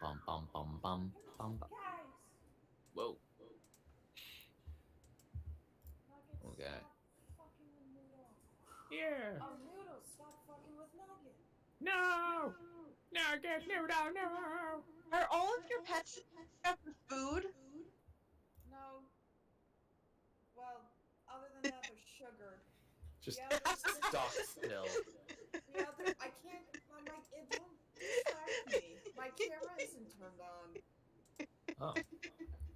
Bum bum bum bum bum bum. Guys! Whoa. Nugget, Okay. stop fucking with Noodle. Yeah. Oh, Noodle, stop fucking with Nugget. No. Nugget, noodle, no. Are all of your pets up for food? No. Well, other than that, they're sugared. Just The others, stop still. the other, I can't, it won't distract me. My camera isn't turned on. Oh,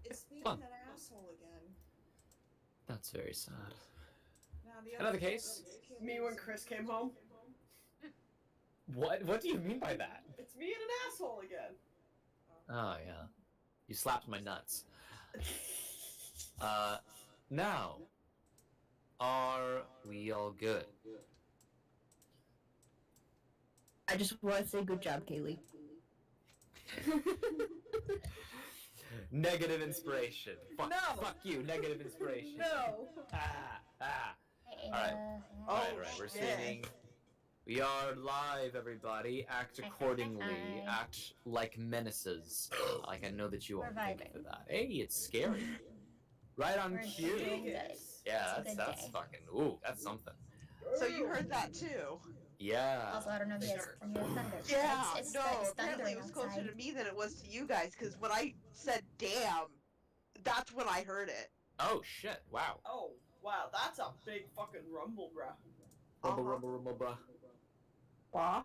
It's being Fun. an asshole again. that's very sad. Now the Another other case? Me when Chris came home. What do you mean by that? It's me and an asshole again. Oh yeah. You slapped my nuts. Now, are we all good? I just want to say good job, Kaylee. Negative inspiration. Fuck, No. fuck you, negative inspiration. No. Alright, we're singing. We are live, everybody. Act accordingly. Act like menaces. Like I know that you all We're think vibing. for that. Hey, it's scary. Right on We're cue. doing good. Yeah, It's a that's good day. fucking. Ooh, that's something. So you heard that too? Yeah. Also, I don't know if you guys can hear thunder. Yeah, it's no, it's apparently thundering it was closer outside. to me than it was to you guys, because when I said damn, that's when I heard it. Oh shit! Wow. Oh, wow, that's a big fucking rumble, bruh. Rumble, Uh-huh. rumble, rumble, bruh. Bah.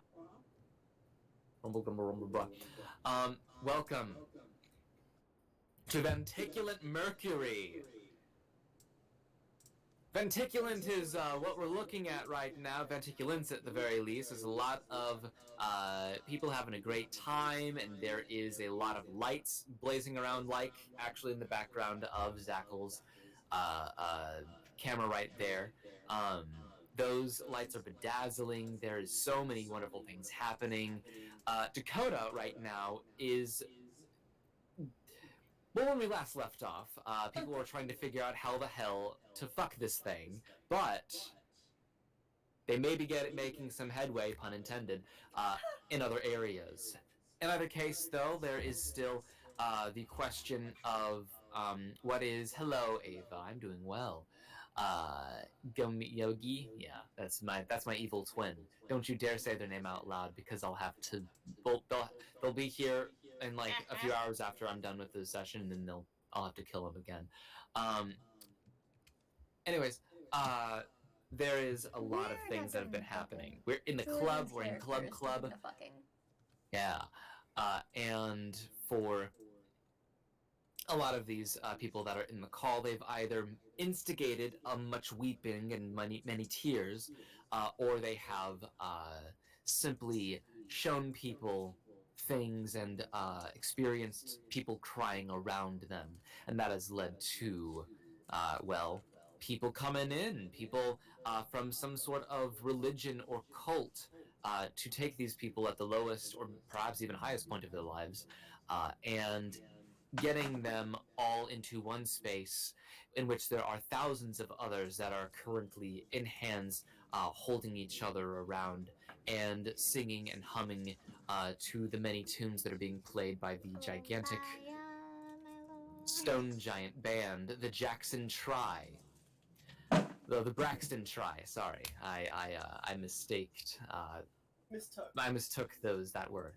Rumble, rumble, rumble, bruh. Welcome to Venticulant Mercury. Venticulant is what we're looking at right now. Venticulants, at the very least, is a lot of people having a great time, and there is a lot of lights blazing around, like actually in the background of Zachel's camera right there. Those lights are bedazzling. There is so many wonderful things happening. Dakota right now is. Well, when we last left off, people were trying to figure out how the hell to fuck this thing, but they may be making some headway, pun intended, in other areas. In either case, though, there is still the question of what is. Hello, Ava. I'm doing well. Gumi Yogi. Yeah, that's my evil twin. Don't you dare say their name out loud, because I'll have to. They'll be here in like a few hours after I'm done with the session, and then I'll have to kill them again. Anyways, there is a lot of things that have been happening. We're in the club. We're in club. Yeah, and for a lot of these people that are in the call, they've either instigated much weeping and many tears, or they have simply shown people things and experienced people crying around them, and that has led to, well, people coming in, people from some sort of religion or cult, to take these people at the lowest or perhaps even highest point of their lives, and getting them all into one space in which there are thousands of others that are currently in hands, holding each other around and singing and humming to the many tunes that are being played by the gigantic stone giant band, the Jackson Tri. The Braxton Tri, sorry. I mistaked. Mistook. I mistook that word.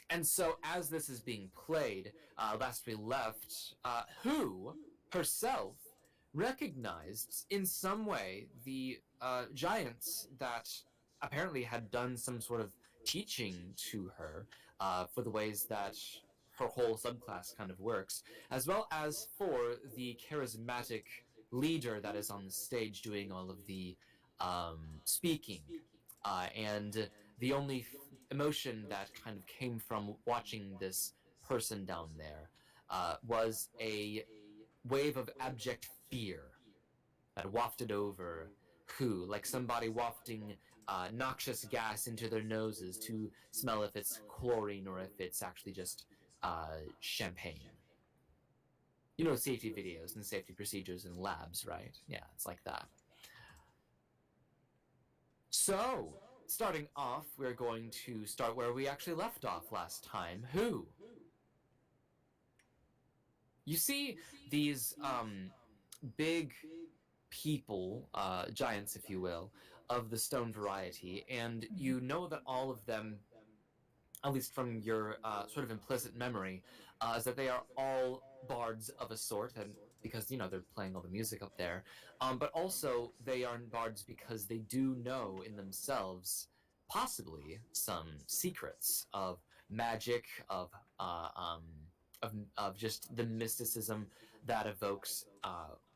And so, as this is being played, last we left, who herself recognized in some way the giants that apparently had done some sort of teaching to her for the ways that her whole subclass kind of works, as well as for the charismatic leader that is on the stage doing all of the speaking. And the only emotion that kind of came from watching this person down there was a wave of abject fear that wafted over who, like somebody wafting noxious gas into their noses to smell if it's chlorine or if it's actually just champagne. You know, safety videos and safety procedures in labs, right? Yeah, it's like that. So, starting off, we're going to start where we actually left off last time. Who? You see these big people, giants if you will, of the stone variety, and you know that all of them, at least from your sort of implicit memory, is that they are all bards of a sort, and because, you know, they're playing all the music up there, but also they are bards because they do know in themselves possibly some secrets of magic, of just the mysticism that evokes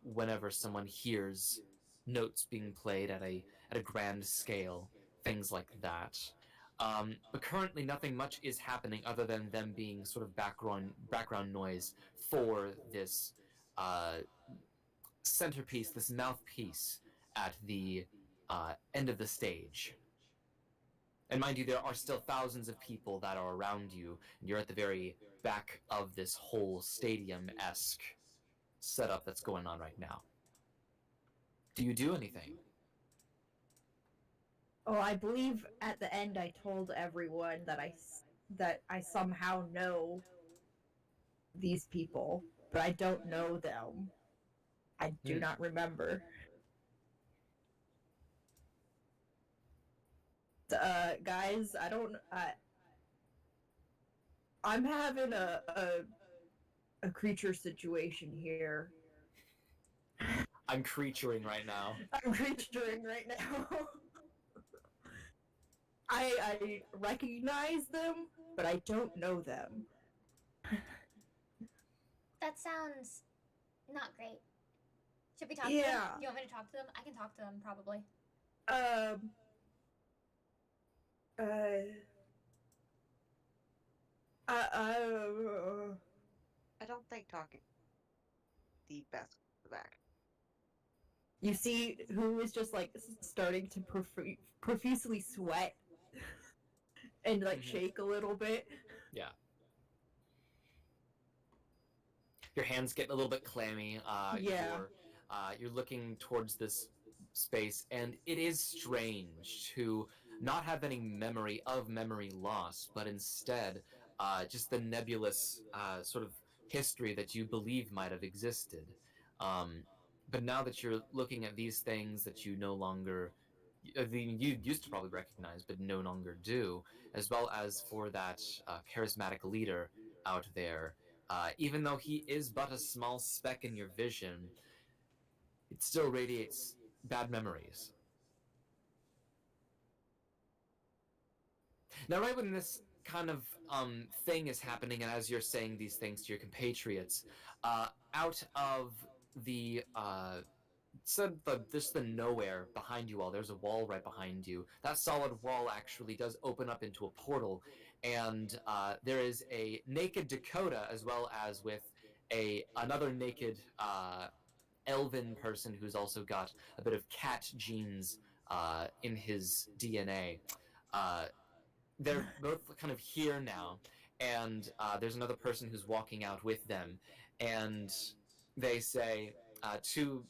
whenever someone hears notes being played at a grand scale, things like that. But currently, nothing much is happening other than them being sort of background noise for this centerpiece, this mouthpiece at the end of the stage. And mind you, there are still thousands of people that are around you, and you're at the very back of this whole stadium-esque setup that's going on right now. Do you do anything? Oh, I believe at the end I told everyone that I somehow know these people, but I don't know them. I do not remember. Guys, I don't. I'm having a creature situation here. I'm creaturing right now. I'm creaturing right now. I recognize them, but I don't know them. That sounds not great. Should we talk to them? Do you want me to talk to them? I can talk to them, probably. I don't think talking the best back. You see who is just like starting to profusely sweat and like shake a little bit. Yeah. Your hands get a little bit clammy. You're looking towards this space, and it is strange to not have any memory of memory loss, but instead just the nebulous sort of history that you believe might have existed. But now that you're looking at these things that you no longer, you used to probably recognize, but no longer do, as well as for that charismatic leader out there, even though he is but a small speck in your vision, it still radiates bad memories. Now, right when this kind of thing is happening, and as you're saying these things to your compatriots, out of the just the nowhere behind you all, there's a wall right behind you. That solid wall actually does open up into a portal, and there is a naked Dakota, as well as with another naked elven person who's also got a bit of cat genes in his DNA. They're both kind of here now, and there's another person who's walking out with them, and they say to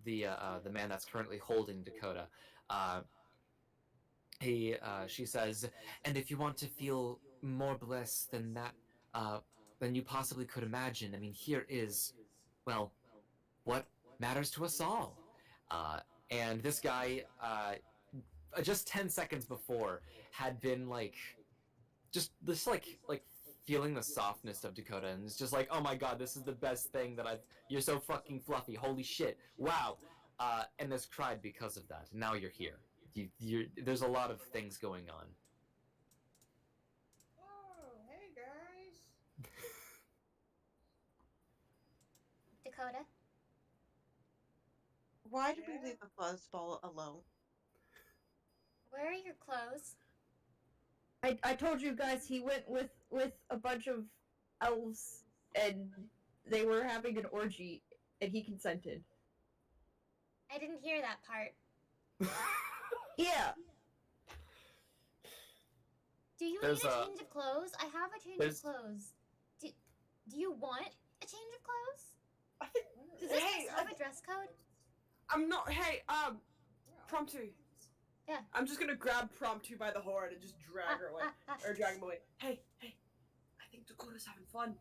the man that's currently holding Dakota, she says, and if you want to feel more bliss than that, than you possibly could imagine, I mean, here is, well, what matters to us all. And this guy, just 10 seconds before, had been like, just this like feeling the softness of Dakota, and it's just like, oh my god, this is the best thing that you're so fucking fluffy, holy shit, wow. And has cried because of that. Now you're here. There's a lot of things going on. Oh, hey guys. Dakota? Why did we leave the fuzzball alone? Where are your clothes? I told you guys he went with a bunch of elves and they were having an orgy and he consented. I didn't hear that part. Yeah. Do you need a change of clothes? I have a change of clothes. Do you want a change of clothes? I think. Does this place have a dress code? I'm not. Hey, Promptu. Yeah. I'm just gonna grab Prompt 2 by the horn and just drag her away. Or drag him away. Hey, I think Dakota's having fun.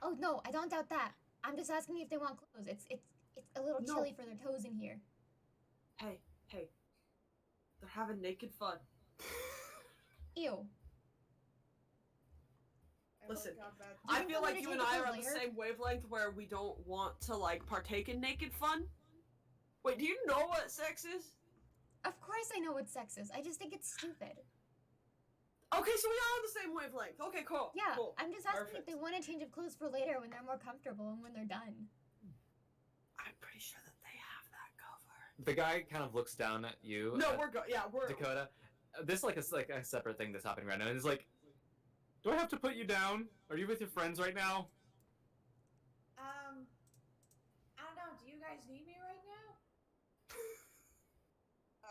Oh no, I don't doubt that. I'm just asking if they want clothes. It's a little No. chilly for their toes in here. Hey, they're having naked fun. Ew. Listen, look up at- Do you I feel want me like to you take and the I are clothes on the later? same wavelength where we don't want to, like, partake in naked fun. Wait, do you know what sex is? Of course I know what sex is. I just think it's stupid. Okay, so we are on the same wavelength. Okay, cool. Yeah, cool. I'm just asking Perfect. if they want a change of clothes for later when they're more comfortable and when they're done. I'm pretty sure that they have that covered. The guy kind of looks down at you. No, at we're good. Yeah, we're. Dakota. This is like a separate thing that's happening right now. And he's like, "Do I have to put you down? Are you with your friends right now?" I don't know. Do you guys need me right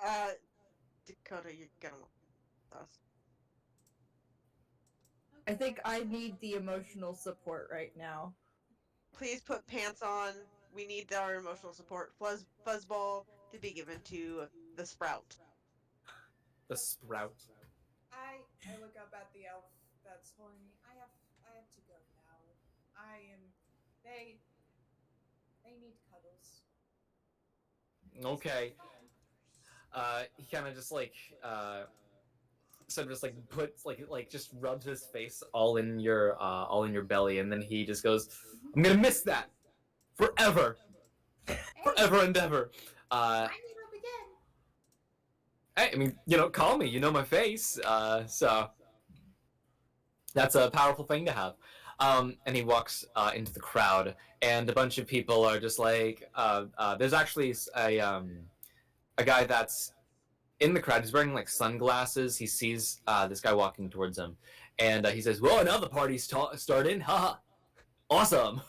now? Dakota, you're gonna want us. I think I need the emotional support right now. Please put pants on. We need our emotional support. Fuzzball to be given to the Sprout. The Sprout. I look up at the elf that's holding me. I have to go now. They need cuddles. Okay. He kind of just like just like puts like just rubs his face all in your belly, and then he just goes, "I'm gonna miss that forever, forever and ever." I need up again. Hey, I mean, call me. You know my face. So that's a powerful thing to have. And he walks into the crowd, and a bunch of people are just like, there's actually a guy that's in the crowd. He's wearing like sunglasses. He sees this guy walking towards him, and he says, "Well, now the party's starting. Haha, awesome!"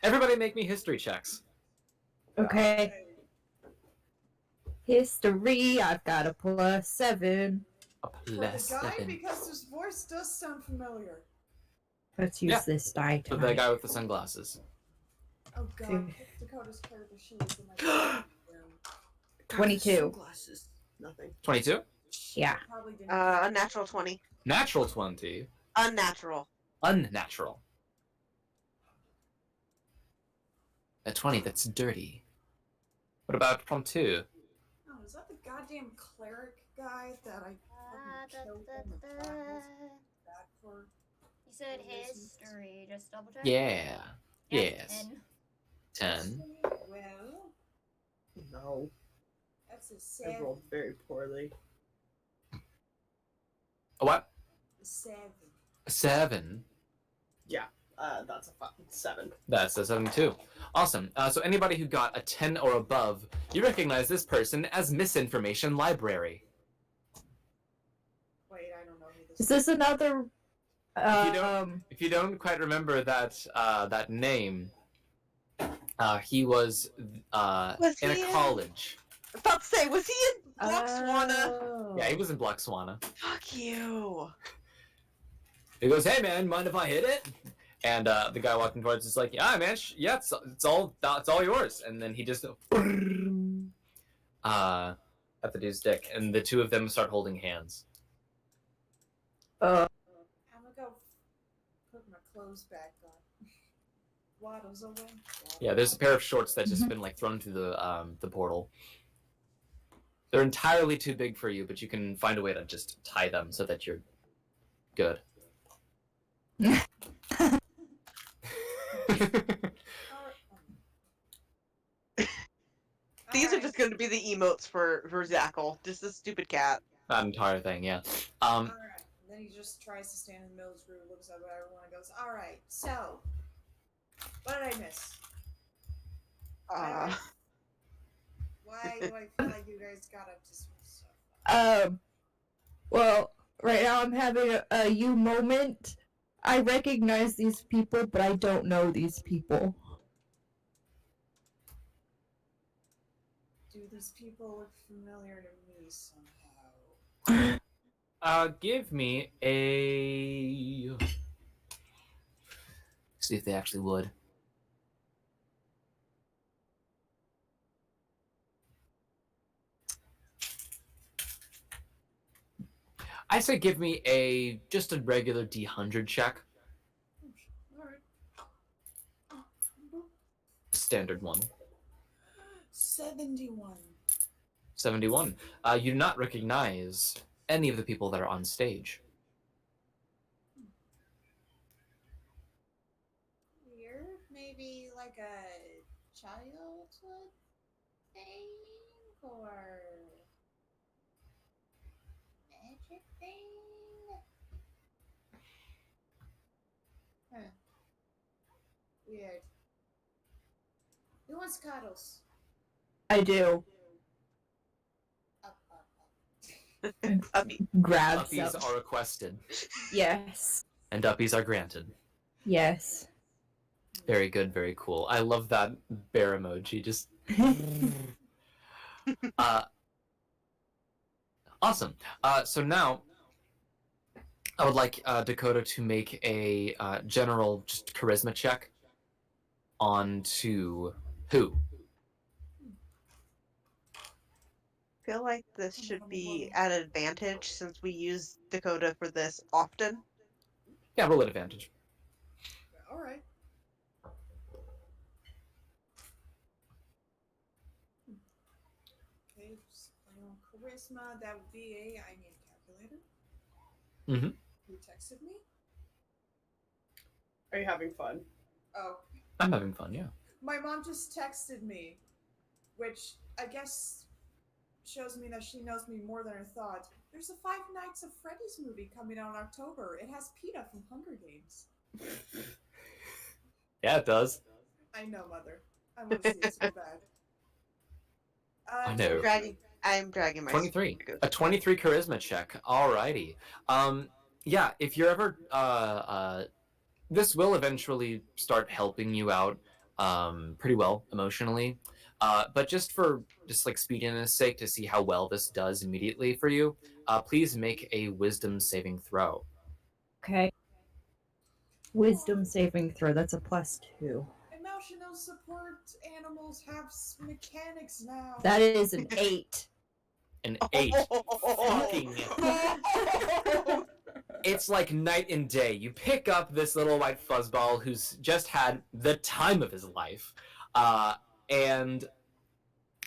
Everybody, make me history checks. Okay. History, I've got a +7. A For the plus guy, 7. because his voice does sound familiar. Let's use Yeah. this die So tonight. the guy with the sunglasses. Oh god, Two. Dakota's carried the shoes in my room. 22. Sunglasses. Nothing. 22. Yeah. Probably didn't. Unnatural 20. Natural 20. Unnatural. Unnatural. A 20 that's dirty. What about prompt 2? Oh, is that the goddamn cleric guy that I fucking killed in the back for? You said history. Just double check. Yeah. Yeah, Yes. 10. 10. Well, No, that's a I 7. rolled very poorly. A what? A 7. A 7. That's a 7. That's a 7 too. Awesome. So anybody who got a 10 or above, you recognize this person as Misinformation Library. Wait, I don't know who this Is this another? If you don't quite remember that name, he was Was in he a in- college. I was about to say, was he in Botswana? Oh. Yeah, he was in Blackswana. Fuck you. He goes, "Hey man, mind if I hit it?" And the guy walking towards is like, "Yeah, man, yeah, it's all yours." And then he just at the dude's dick, and the two of them start holding hands. I'm gonna go put my clothes back on. Waddles away. Yeah, there's a pair of shorts that just been like thrown through the portal. They're entirely too big for you, but you can find a way to just tie them so that you're good. These are just going to be the emotes for Zackle. Just this stupid cat. That entire thing, yeah. Alright. Then he just tries to stand in the middle of his group, looks at everyone, and goes, "Alright, so. What did I miss? Why do I feel like you guys got up to some stuff?" Well, right now I'm having a you moment. I recognize these people, but I don't know these people. Do these people look familiar to me somehow? Give me a... See if they actually would. I say give me just a regular D100 check. Alright. Standard one. 71. 71. You do not recognize any of the people that are on stage. Weird. Maybe like a childhood thing or magic thing? Huh. Weird. Who wants cuddles? I do. Up, up, up. Uppy. Grab Uppies some. are requested, Yes. and uppies are granted. Yes. Very good, very cool. I love that bear emoji. Just awesome. So now, I would like Dakota to make a general just charisma check onto who? I feel like this should be at advantage since we use Dakota for this often. Yeah, roll at advantage. Alright. Okay, just charisma, that would be I need a calculator. Mm-hmm. Who texted me? Are you having fun? Oh. I'm having fun, yeah. My mom just texted me, which I guess shows me that she knows me more than I thought. There's a Five Nights at Freddy's movie coming out in October. It has PETA from Hunger Games. Yeah, it does. I know, Mother. I want to see it so bad. I know. I'm dragging my 23. A 23 charisma check. Alrighty. Yeah, if you're ever this will eventually start helping you out pretty well emotionally. But just for like speediness sake to see how well this does immediately for you, please make a wisdom saving throw. Okay. Wisdom saving throw. That's a +2. Emotional support animals have mechanics now. That is an 8. An 8. Fucking. It's like night and day. You pick up this little white fuzzball who's just had the time of his life, and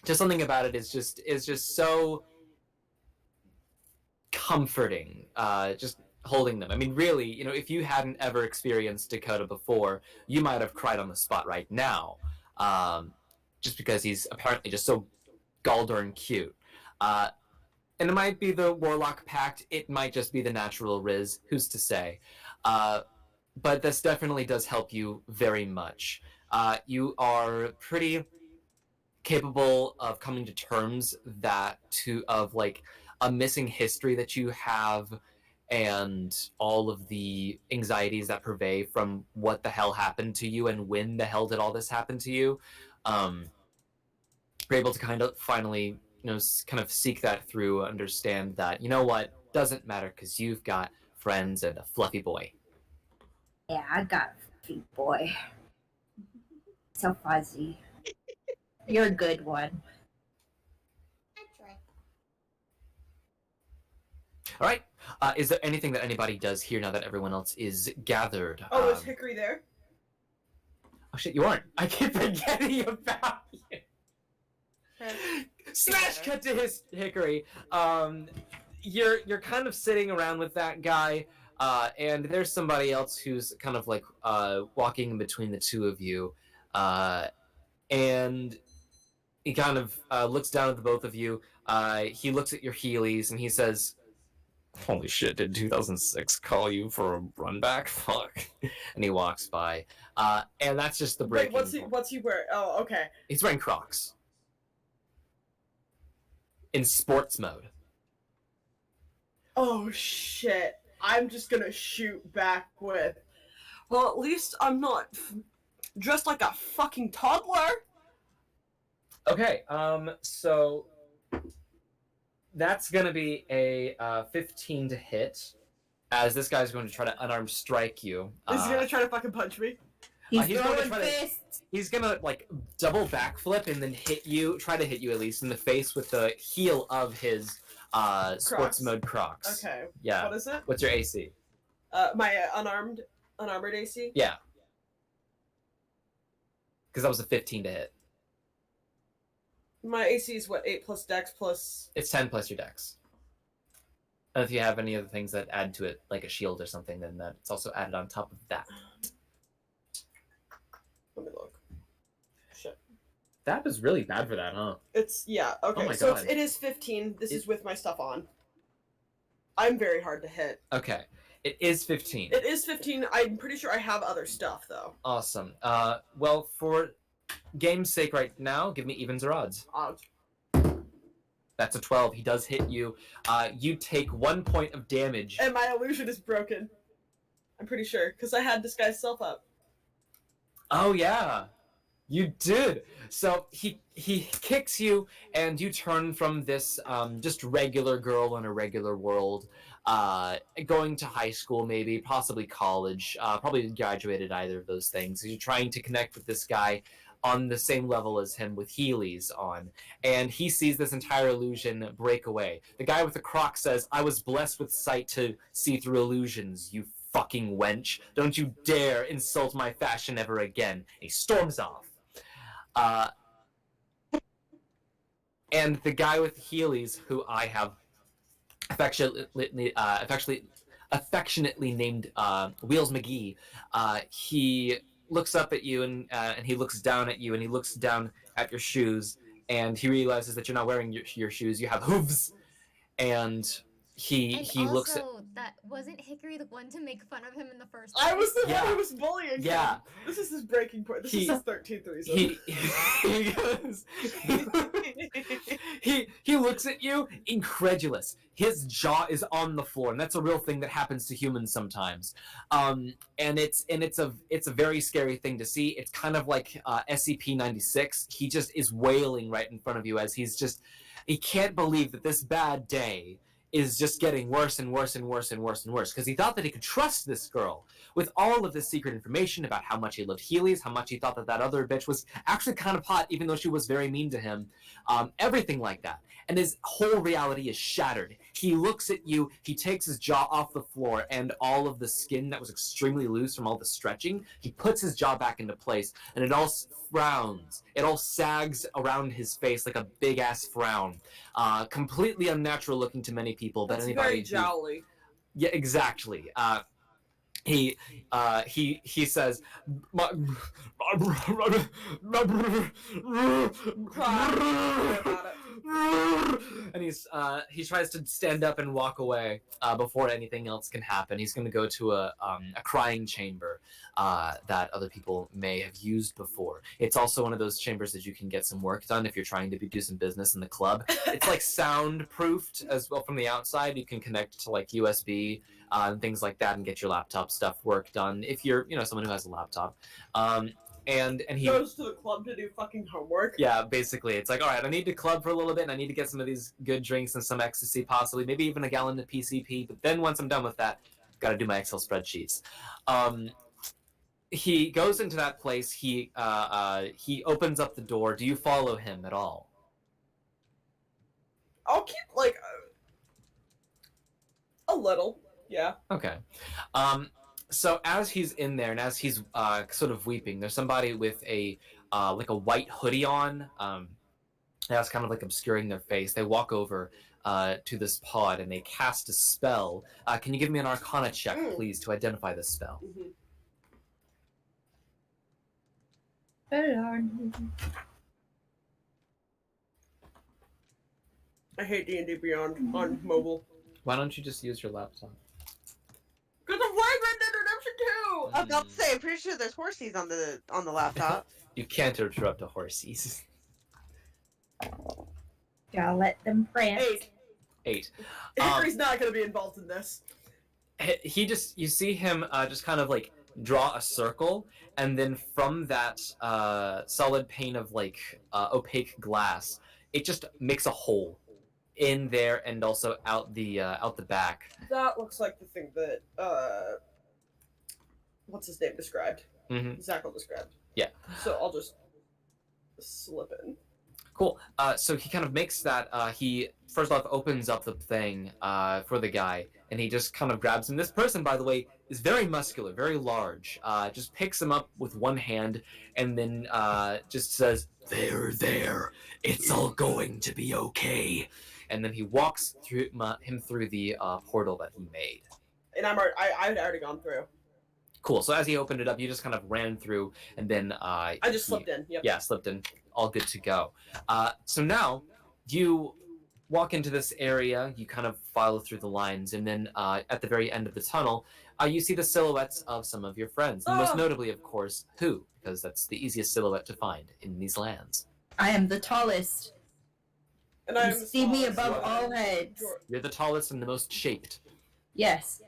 just something about it is just so comforting. Just holding them. I mean, really, if you hadn't ever experienced Dakota before, you might have cried on the spot right now, just because he's apparently just so galldarn cute. And it might be the Warlock Pact, it might just be the natural Riz, who's to say. But this definitely does help you very much. You are pretty capable of coming to terms of like a missing history that you have and all of the anxieties that pervade from what the hell happened to you and when the hell did all this happen to you. You're able to kind of finally kind of seek that through, understand that, what, doesn't matter because you've got friends and a fluffy boy. Yeah, I got a fluffy boy. So fuzzy. You're a good one. I try. All right. Is there anything that anybody does here now that everyone else is gathered? Oh, is Hickory there? Oh shit, you aren't. I keep forgetting about you. Smash cut to his Hickory. You're kind of sitting around with that guy, and there's somebody else who's kind of like walking in between the two of you, and he kind of looks down at the both of you. He looks at your Heelys and he says, "Holy shit! Did 2006 call you for a run back? Fuck!" And he walks by, and that's just the break. Wait, what's he wearing? Oh, okay. He's wearing Crocs. In sports mode. Oh shit! I'm just gonna shoot back with. Well, at least I'm not dressed like a fucking toddler. Okay, so that's gonna be a 15 to hit, as this guy's going to try to unarmed strike you. Is he gonna try to fucking punch me? He's going to throwing try to- fists. He's gonna like double backflip and then try to hit you at least in the face with the heel of his sports Crocs. mode Crocs. Okay. Yeah. What is it? What's your AC? My unarmored AC? Yeah. Because that was a 15 to hit. My AC is what, 8 plus Dex plus... It's 10 plus your Dex. And if you have any other things that add to it, like a shield or something, then that's also added on top of that. Let me look. Shit. That was really bad for that, huh? It's, yeah, okay. Oh my So God. it is 15. This is with my stuff on. I'm very hard to hit. Okay. It is 15. It is 15. I'm pretty sure I have other stuff, though. Awesome. Well, for game's sake right now, give me evens or odds. Odds. That's a 12. He does hit you. You take 1 point of damage. And my illusion is broken. I'm pretty sure, because I had disguise self up. Oh, yeah. You did. So he kicks you, and you turn from this just regular girl in a regular world, going to high school maybe, possibly college, probably graduated either of those things. You're trying to connect with this guy on the same level as him with Heelys on, and he sees this entire illusion break away. The guy with the croc says, "I was blessed with sight to see through illusions, you fucking wench. Don't you dare insult my fashion ever again." He storms off. And the guy with Heelys, who I have affectionately named Wheels McGee, he looks up at you and he looks down at you and he looks down at your shoes and he realizes that you're not wearing your shoes. You have hooves, and he looks at. That wasn't Hickory the one to make fun of him in the first place. I was the Yeah. one who was bullying Yeah. him. This is his breaking point. This is his 13th reason. He looks at you, incredulous. His jaw is on the floor, and that's a real thing that happens to humans sometimes. And it's a very scary thing to see. It's kind of like SCP-96. He just is wailing right in front of you as he can't believe that this bad day is just getting worse and worse and worse and worse and worse, because he thought that he could trust this girl with all of this secret information about how much he loved Heelys, how much he thought that other bitch was actually kind of hot, even though she was very mean to him, everything like that. And his whole reality is shattered. He looks at you, he takes his jaw off the floor, and all of the skin that was extremely loose from all the stretching, he puts his jaw back into place, and it all frowns. It all sags around his face like a big-ass frown. Completely unnatural looking to many people, but That's anybody very jowly. Yeah, exactly. He says, and he tries to stand up and walk away before anything else can happen. He's going to go to a crying chamber that other people may have used before. It's also one of those chambers that you can get some work done if you're trying to do some business in the club. It's like soundproofed as well from the outside. You can connect to like USB and things like that and get your laptop stuff work done if you're someone who has a laptop. And he goes to the club to do fucking homework. Yeah, basically, it's like, all right, I need to club for a little bit, and I need to get some of these good drinks and some ecstasy, possibly, maybe even a gallon of PCP. But then once I'm done with that, got to do my Excel spreadsheets. He goes into that place. He opens up the door. Do you follow him at all? I'll keep like a little, yeah. Okay. So as he's in there and as he's sort of weeping, there's somebody with a like a white hoodie on. That's kind of like obscuring their face. They walk over to this pod and they cast a spell. Can you give me an Arcana check, please, to identify this spell? Mm-hmm. I hate D&D Beyond on mobile. Why don't you just use your laptop? Because I'm playing Red Dead Redemption 2! I was about to say, I'm pretty sure there's horsies on the laptop. You can't interrupt a horsies. Gotta let them prance. 8. 8. Hickory's not gonna be involved in this. You see him just kind of like draw a circle, and then from that solid pane of like opaque glass, it just makes a hole in there and also out the back. That looks like the thing that what's his name described. Mm-hmm. Zachel described. Yeah. So I'll just slip in. Cool. So he kind of makes that. He first off opens up the thing for the guy, and he just kind of grabs him. This person, by the way, is very muscular, very large. Just picks him up with one hand, and then just says, "There. It's all going to be okay." And then he walks through him through the portal that he made. And I'd already gone through. Cool. So as he opened it up, you just kind of ran through, and then I just slipped in. Yep. Yeah, slipped in. All good to go. So now you walk into this area. You kind of follow through the lines, and then at the very end of the tunnel, you see the silhouettes of some of your friends. And most notably, of course, who? Because that's the easiest silhouette to find in these lands. I am the tallest. And I You see me above all heads. You're the tallest and the most shaped. Yes.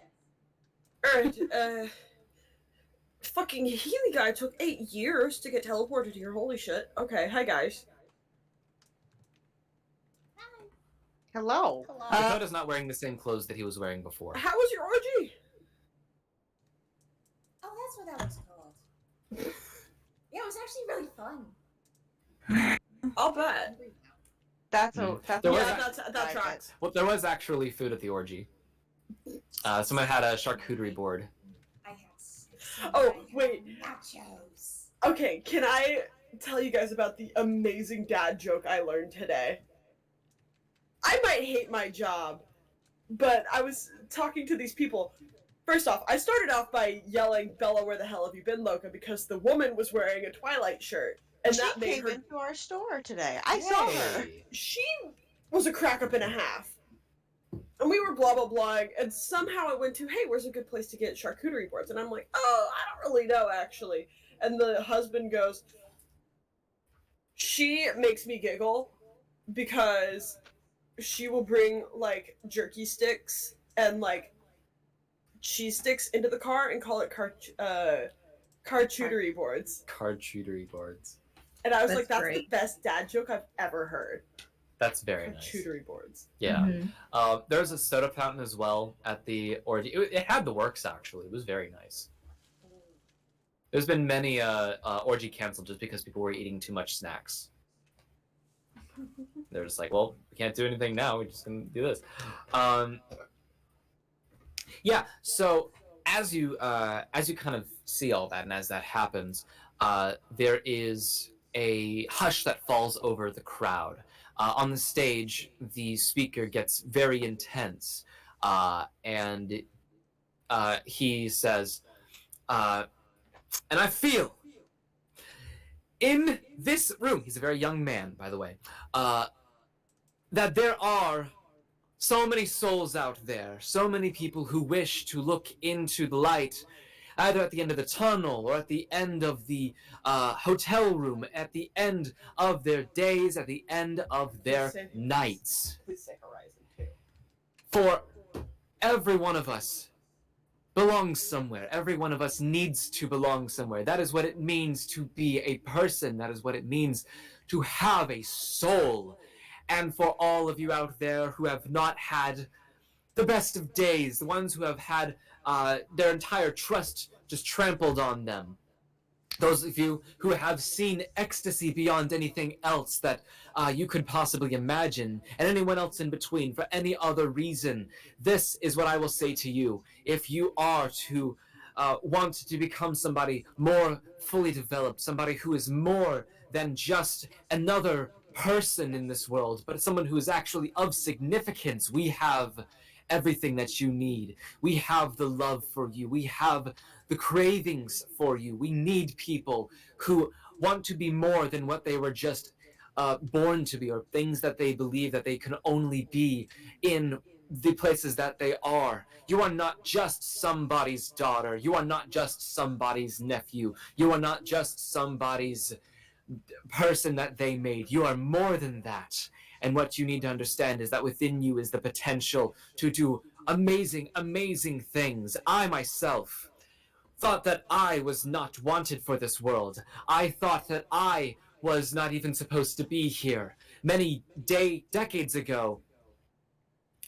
Alright, fucking Healy guy took 8 years to get teleported here. Holy shit. Okay, hi guys. Hello. Dakota's not wearing the same clothes that he was wearing before. How was your orgy? Oh, that's what that was called. Yeah, it was actually really fun. I'll bet. That's Mm. that's There Yeah, was that tracks. Well, there was actually food at the orgy. Someone had a charcuterie board. I had Oh, wait. nachos. Okay, can I tell you guys about the amazing dad joke I learned today? I might hate my job, but I was talking to these people. First off, I started off by yelling, "Bella, where the hell have you been, Loca?" Because the woman was wearing a Twilight shirt. And she that made came her... into our store today. I saw her. Hey. She was a crack up and a half. And we were blah blah blahing, and somehow I went to, "Hey, where's a good place to get charcuterie boards?" And I'm like, "Oh, I don't really know, actually." And the husband goes, "She makes me giggle because she will bring, like, jerky sticks and, like, cheese sticks into the car and call it charcuterie boards." Charcuterie boards. And I was That's like, that's great. the best dad joke I've ever heard. That's very nice. Charcuterie boards. Yeah. Mhm. There's a soda fountain as well at the orgy. It had the works, actually. It was very nice. There's been many orgy canceled just because people were eating too much snacks. They're just like, well, we can't do anything now. We're just going to do this. Yeah, so as you kind of see all that, and as that happens, there is a hush that falls over the crowd. On the stage, the speaker gets very intense, and he says, and I feel in this room, he's a very young man, by the way, that there are so many souls out there, so many people who wish to look into the light, either at the end of the tunnel or at the end of the hotel room, at the end of their days, at the end of their nights. Please say Horizon 2. For every one of us belongs somewhere. Every one of us needs to belong somewhere. That is what it means to be a person. That is what it means to have a soul. And for all of you out there who have not had the best of days, the ones who have had their entire trust just trampled on them, those of you who have seen ecstasy beyond anything else that you could possibly imagine, and anyone else in between for any other reason, this is what I will say to you. If you are to want to become somebody more fully developed, somebody who is more than just another person in this world, but someone who is actually of significance, we have everything that you need. We have the love for you. We have the cravings for you. We need people who want to be more than what they were just born to be, or things that they believe that they can only be in the places that they are. You are not just somebody's daughter. You are not just somebody's nephew. You are not just somebody's person that they made. You are more than that. And what you need to understand is that within you is the potential to do amazing, amazing things. I myself thought that I was not wanted for this world. I thought that I was not even supposed to be here. Many decades ago,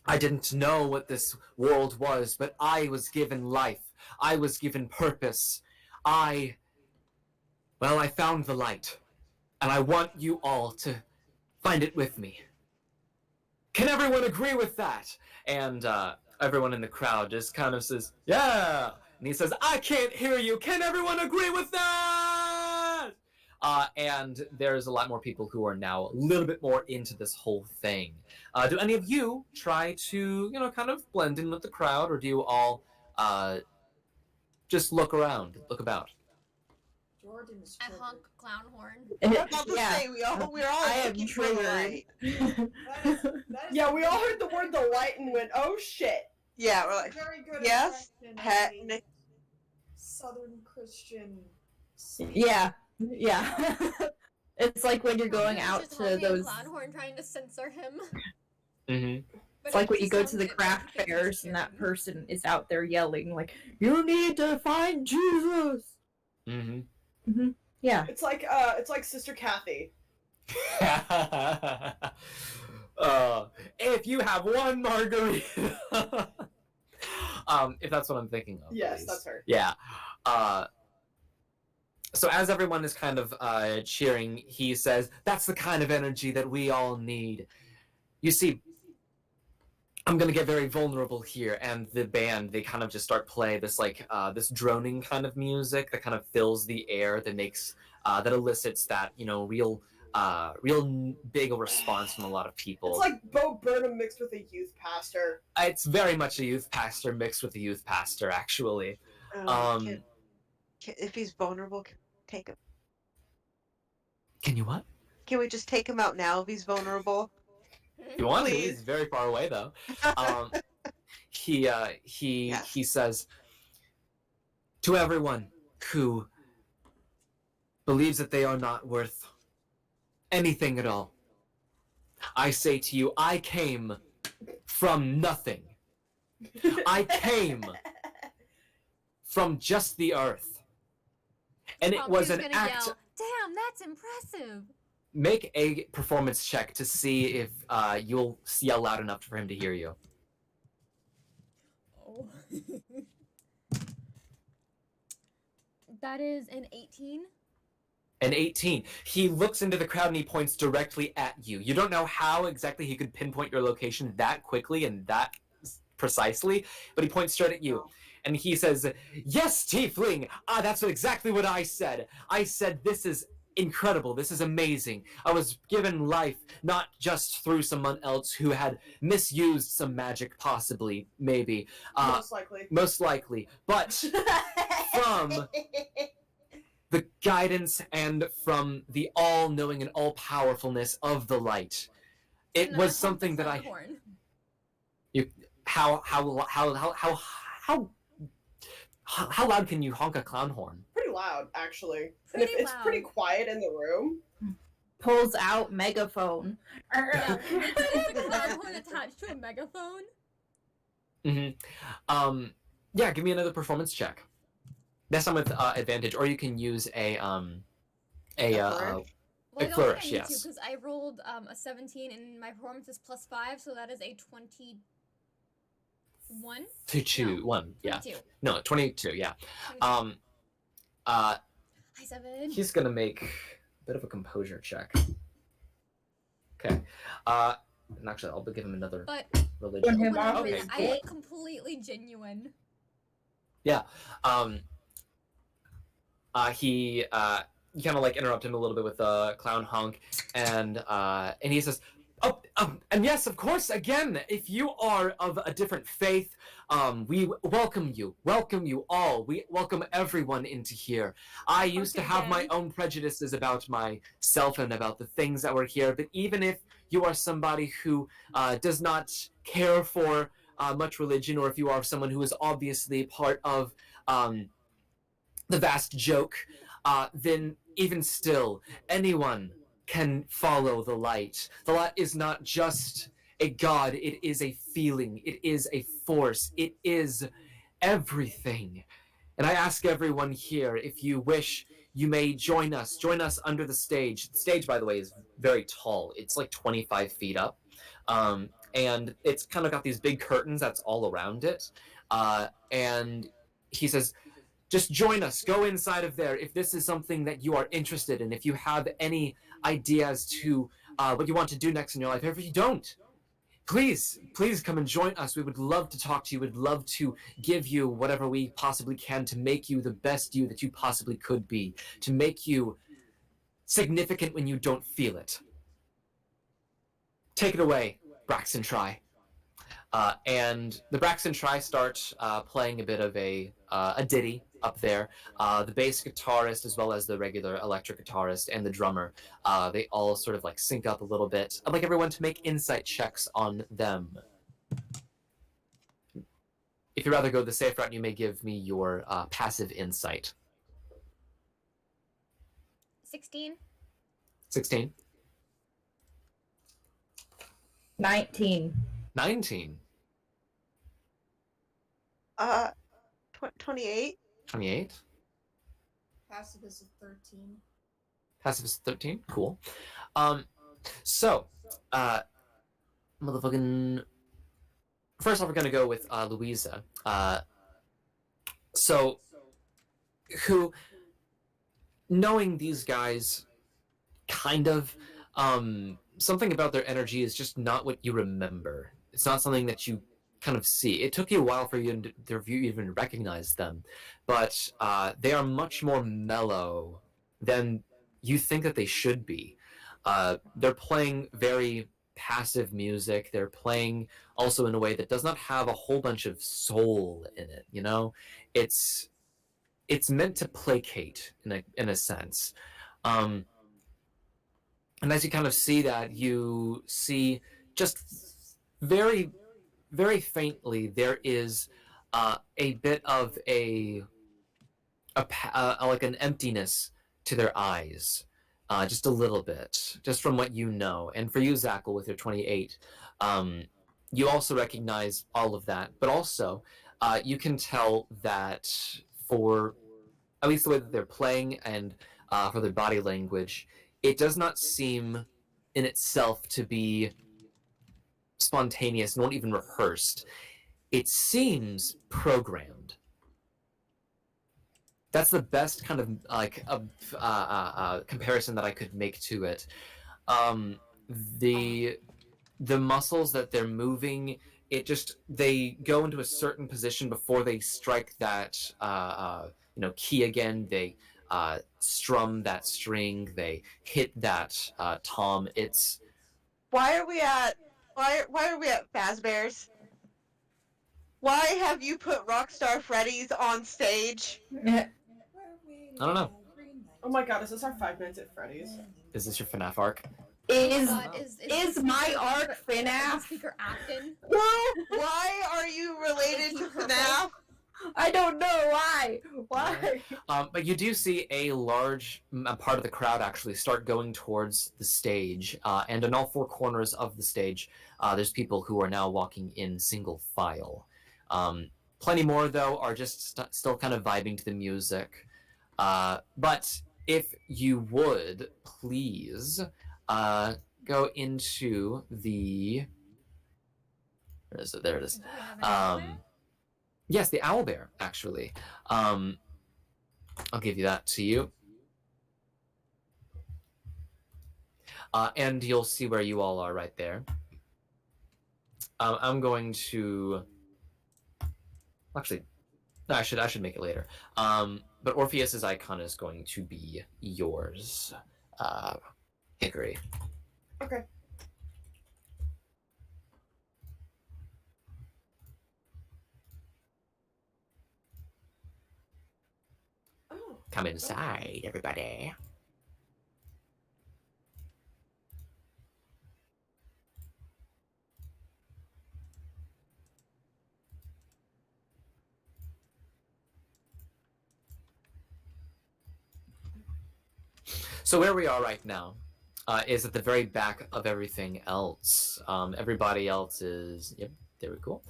I didn't know what this world was, but I was given life. I was given purpose. I found the light. And I want you all to find it with me. Can everyone agree with that? And everyone in the crowd just kind of says, yeah. And he says, I can't hear you. Can everyone agree with that? And there's a lot more people who are now a little bit more into this whole thing. Do any of you try to, kind of blend in with the crowd, or do you all just look around, look about? Jordan is I triggered. honk clown horn. I'm about to say, we're all I am looking for the light. That is Yeah, we all heard the word the light and went, oh shit. Yeah, we're like, very good yes, impression of pet, a Nick. Southern Christian. Yeah. It's like when you're going He's out just to honking a those. clown horn trying to censor him. Mm-hmm. It's like when you go to the craft fairs and that person is out there yelling like, "You need to find Jesus." Mm-hmm. Yeah. It's like Sister Kathy. If you have one margarita. If that's what I'm thinking of. Yes, at least. that's her. Yeah. So as everyone is kind of cheering, he says, that's the kind of energy that we all need. You see, I'm going to get very vulnerable here, and the band, they kind of just start play this, this droning kind of music that kind of fills the air, that makes, that elicits that, real big response from a lot of people. It's like Bo Burnham mixed with a youth pastor. It's very much a youth pastor mixed with a youth pastor, actually. If he's vulnerable, can we take him? Can you what? Can we just take him out now if he's vulnerable? If you want to, Please. he's very far away though. He says, to everyone who believes that they are not worth anything at all, I say to you, I came from nothing. I came from just the earth. And it was an act. Yell, damn, that's impressive. Make a performance check to see if you'll yell loud enough for him to hear you. Oh. That is an 18. An 18. He looks into the crowd and he points directly at you. You don't know how exactly he could pinpoint your location that quickly and that precisely, but he points straight at you. And he says, yes, Tiefling! That's exactly what I said. I said, this is incredible. This is amazing. I was given life not just through someone else who had misused some magic, possibly, maybe. Most likely. But from the guidance and from the all-knowing and all-powerfulness of the light. It was something that I... How loud can you honk a clown horn? Pretty loud, actually. And if it's pretty quiet in the room. Pulls out megaphone. Yeah, is the clown horn attached to a megaphone? Mm-hmm. Yeah, give me another performance check. This time with advantage, or you can use a flourish, yes. Because I rolled a 17 and my performance is +5, so that is a 21. 1, yeah. 22. No, 22, yeah. 22. Hi, 7. He's gonna make a bit of a composure check. Okay. And actually, I'll give him another religion. Okay. I am completely genuine. Yeah. You kind of interrupt him a little bit with a clown honk, and he says, and yes, of course, again, if you are of a different faith, we welcome you all. We welcome everyone into here. I used to have my own prejudices about myself and about the things that were here, but even if you are somebody who does not care for much religion, or if you are someone who is obviously part of the vast joke, then even still, anyone can follow the light. The light is not just a god, it is a feeling, it is a force, it is everything. And I ask everyone here, if you wish, you may join us under the stage. The stage, by the way, is very tall. It's like 25 feet up. And it's kind of got these big curtains that's all around it. And he says, just join us, go inside of there if this is something that you are interested in, if you have any ideas to what you want to do next in your life. If you don't, please come and join us. We would love to talk to you. We'd love to give you whatever we possibly can to make you the best you that you possibly could be, to make you significant when you don't feel it. Take it away, Braxton Try. And the Braxton Try start playing a bit of a ditty up there. The bass guitarist, as well as the regular electric guitarist and the drummer, they all sort of like sync up a little bit. I'd like everyone to make insight checks on them. If you'd rather go the safe route, you may give me your passive insight. 16. 16. 19. 19. 28. 28. Passive is a 13. Passive is 13. Cool. So, motherfucking. First off, we're gonna go with Louisa. So, who, knowing these guys, kind of, something about their energy is just not what you remember. It's not something that you kind of see. It took you a while for you to even recognize them, but they are much more mellow than you think that they should be. They're playing very passive music. They're playing also in a way that does not have a whole bunch of soul in it. You know, it's meant to placate in a sense. And as you kind of see that, you see just very, very faintly there is a bit of like an emptiness to their eyes, just a little bit, just from what you know. And for you, Zackle, with your 28, you also recognize all of that, but also you can tell that for at least the way that they're playing and for their body language, it does not seem in itself to be spontaneous, not even rehearsed. It seems programmed. That's the best kind of like comparison that I could make to it. The muscles that they're moving, they go into a certain position before they strike that key again. They strum that string. They hit that tom. It's Why are we at Fazbear's? Why have you put Rockstar Freddy's on stage? I don't know. Oh my god, is this our 5 Nights at Freddy's? Is this your FNAF arc? Is God, my arc FNAF? Speaker acting? Why are you related to FNAF? I don't know why. Why? But you do see a large part of the crowd actually start going towards the stage, and in all four corners of the stage, there's people who are now walking in single file. Plenty more, though, are just still kind of vibing to the music. But if you would, please go into the... Where is it? There it is. Do we have an owl there? Yes, the owlbear, actually. I'll give you that to you. And you'll see where you all are right there. I'm going to... Actually, no, I should make it later. But Orpheus's icon is going to be yours, Hickory. Okay. Oh. Come inside, everybody. So where we are right now is at the very back of everything else. Everybody else is... Yep, there we go.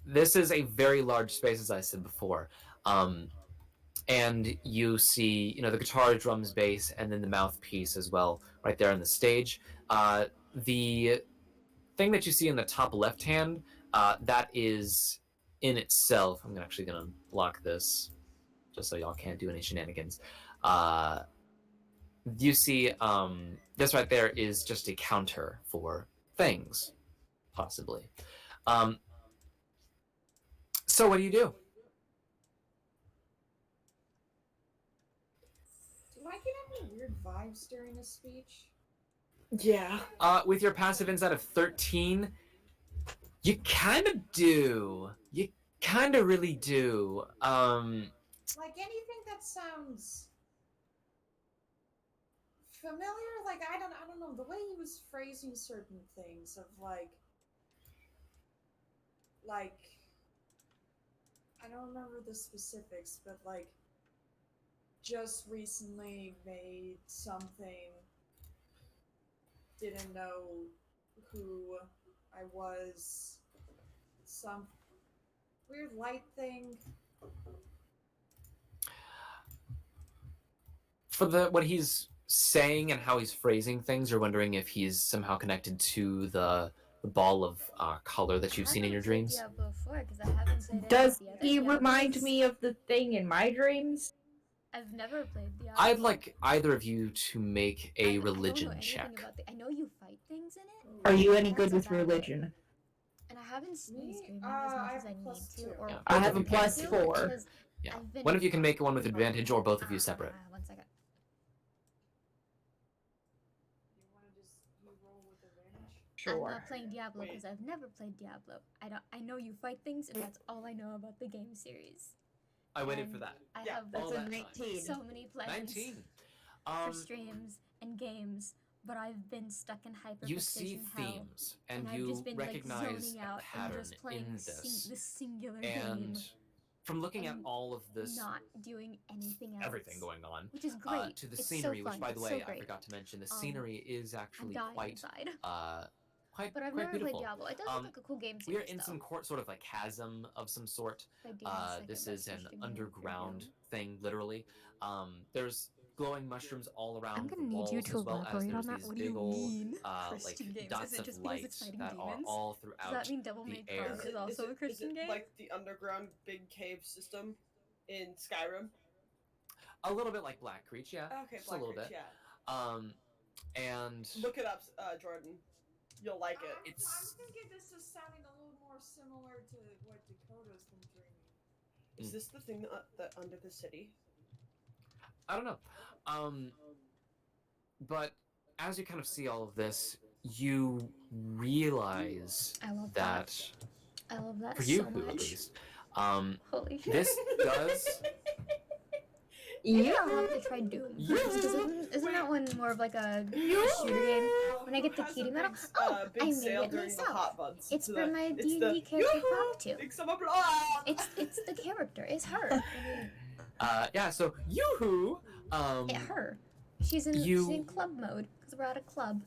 This is a very large space, as I said before. And you see, the guitar, drums, bass, and then the mouthpiece as well, right there on the stage. The thing that you see in the top left hand, that is in itself... I'm actually going to block this, just so y'all can't do any shenanigans. you see this right there is just a counter for things, possibly. So what do you do? Do I get any weird vibes during this speech? Yeah. With your passive insight of 13, you kind of do. You kind of really do. Like anything that sounds familiar? Like I don't know, the way he was phrasing certain things of like I don't remember the specifics, but like just recently made something, didn't know who I was, some weird light thing. For what he's saying and how he's phrasing things, you're wondering if he's somehow connected to the ball of color that you've seen in your dreams. Diablo 4 because I haven't played Does any of the other he Diablos. remind me of the thing in my dreams? I've never played Diablo. I'd like either of you to make a I religion don't know check. anything about I know you fight things in it. Are you any good That's with about it. religion? And I haven't been Me? streaming I as much have as I need plus to. 2. Or Yeah, I both have of a you plus can. 4. because Yeah. I've been One of you can make one with advantage, or both of you separate. 1 second. You want to just roll with advantage? I'm Sure. not playing Diablo because I've never played Diablo. I know you fight things, and that's all I know about the game series. I waited And for that. I Yeah, have That's all a that time. 19. so many plans 19. for streams and games, but I've been stuck in You see hyperfixation hell. themes, and I've you just been recognize like zoning a out and pattern just playing in this. this singular And game, from looking at and all of this, not doing anything else. everything going on, which is great. to the It's scenery, so which fun. by the It's way, so I great. forgot to mention, the scenery is I'm actually dying quite, inside. quite, But I've quite never beautiful. played Diablo. It does look like a cool game We are series, in though. some sort of like chasm of some sort. This is an underground thing, literally. There's glowing mushrooms all around I'm the gonna need walls, you to as well as elaborate there's on that. these What do big you old mean, like Christian games? dots Is it of just because light it's fighting that are demons? all Does throughout that mean Devil the May air. Cry is also a Christian game? Like the underground big cave system in Skyrim? A little bit like Black Creech, yeah. Okay, Just Black a little Ridge, bit. yeah. And Look it up, Jordan. You'll like it. I'm thinking this is sounding a little more similar to what Dakota's been dreaming. Is this the thing that under the city? I don't know. But as you kind of see all of this, you realize I love that I love that for you, so who at much. least, Holy shit. this does. Maybe I'll have to try Doom. Isn't that one more of like a shooter game? When I get the kitty medal, I big made sale it during the myself. hot months. It's So for that- my it's D&D the- character Yoo-hoo! Prompto. Big summer blah! It's the character. It's her. Yeah. So yoo-hoo. Her. She's in club mode because we're at a club.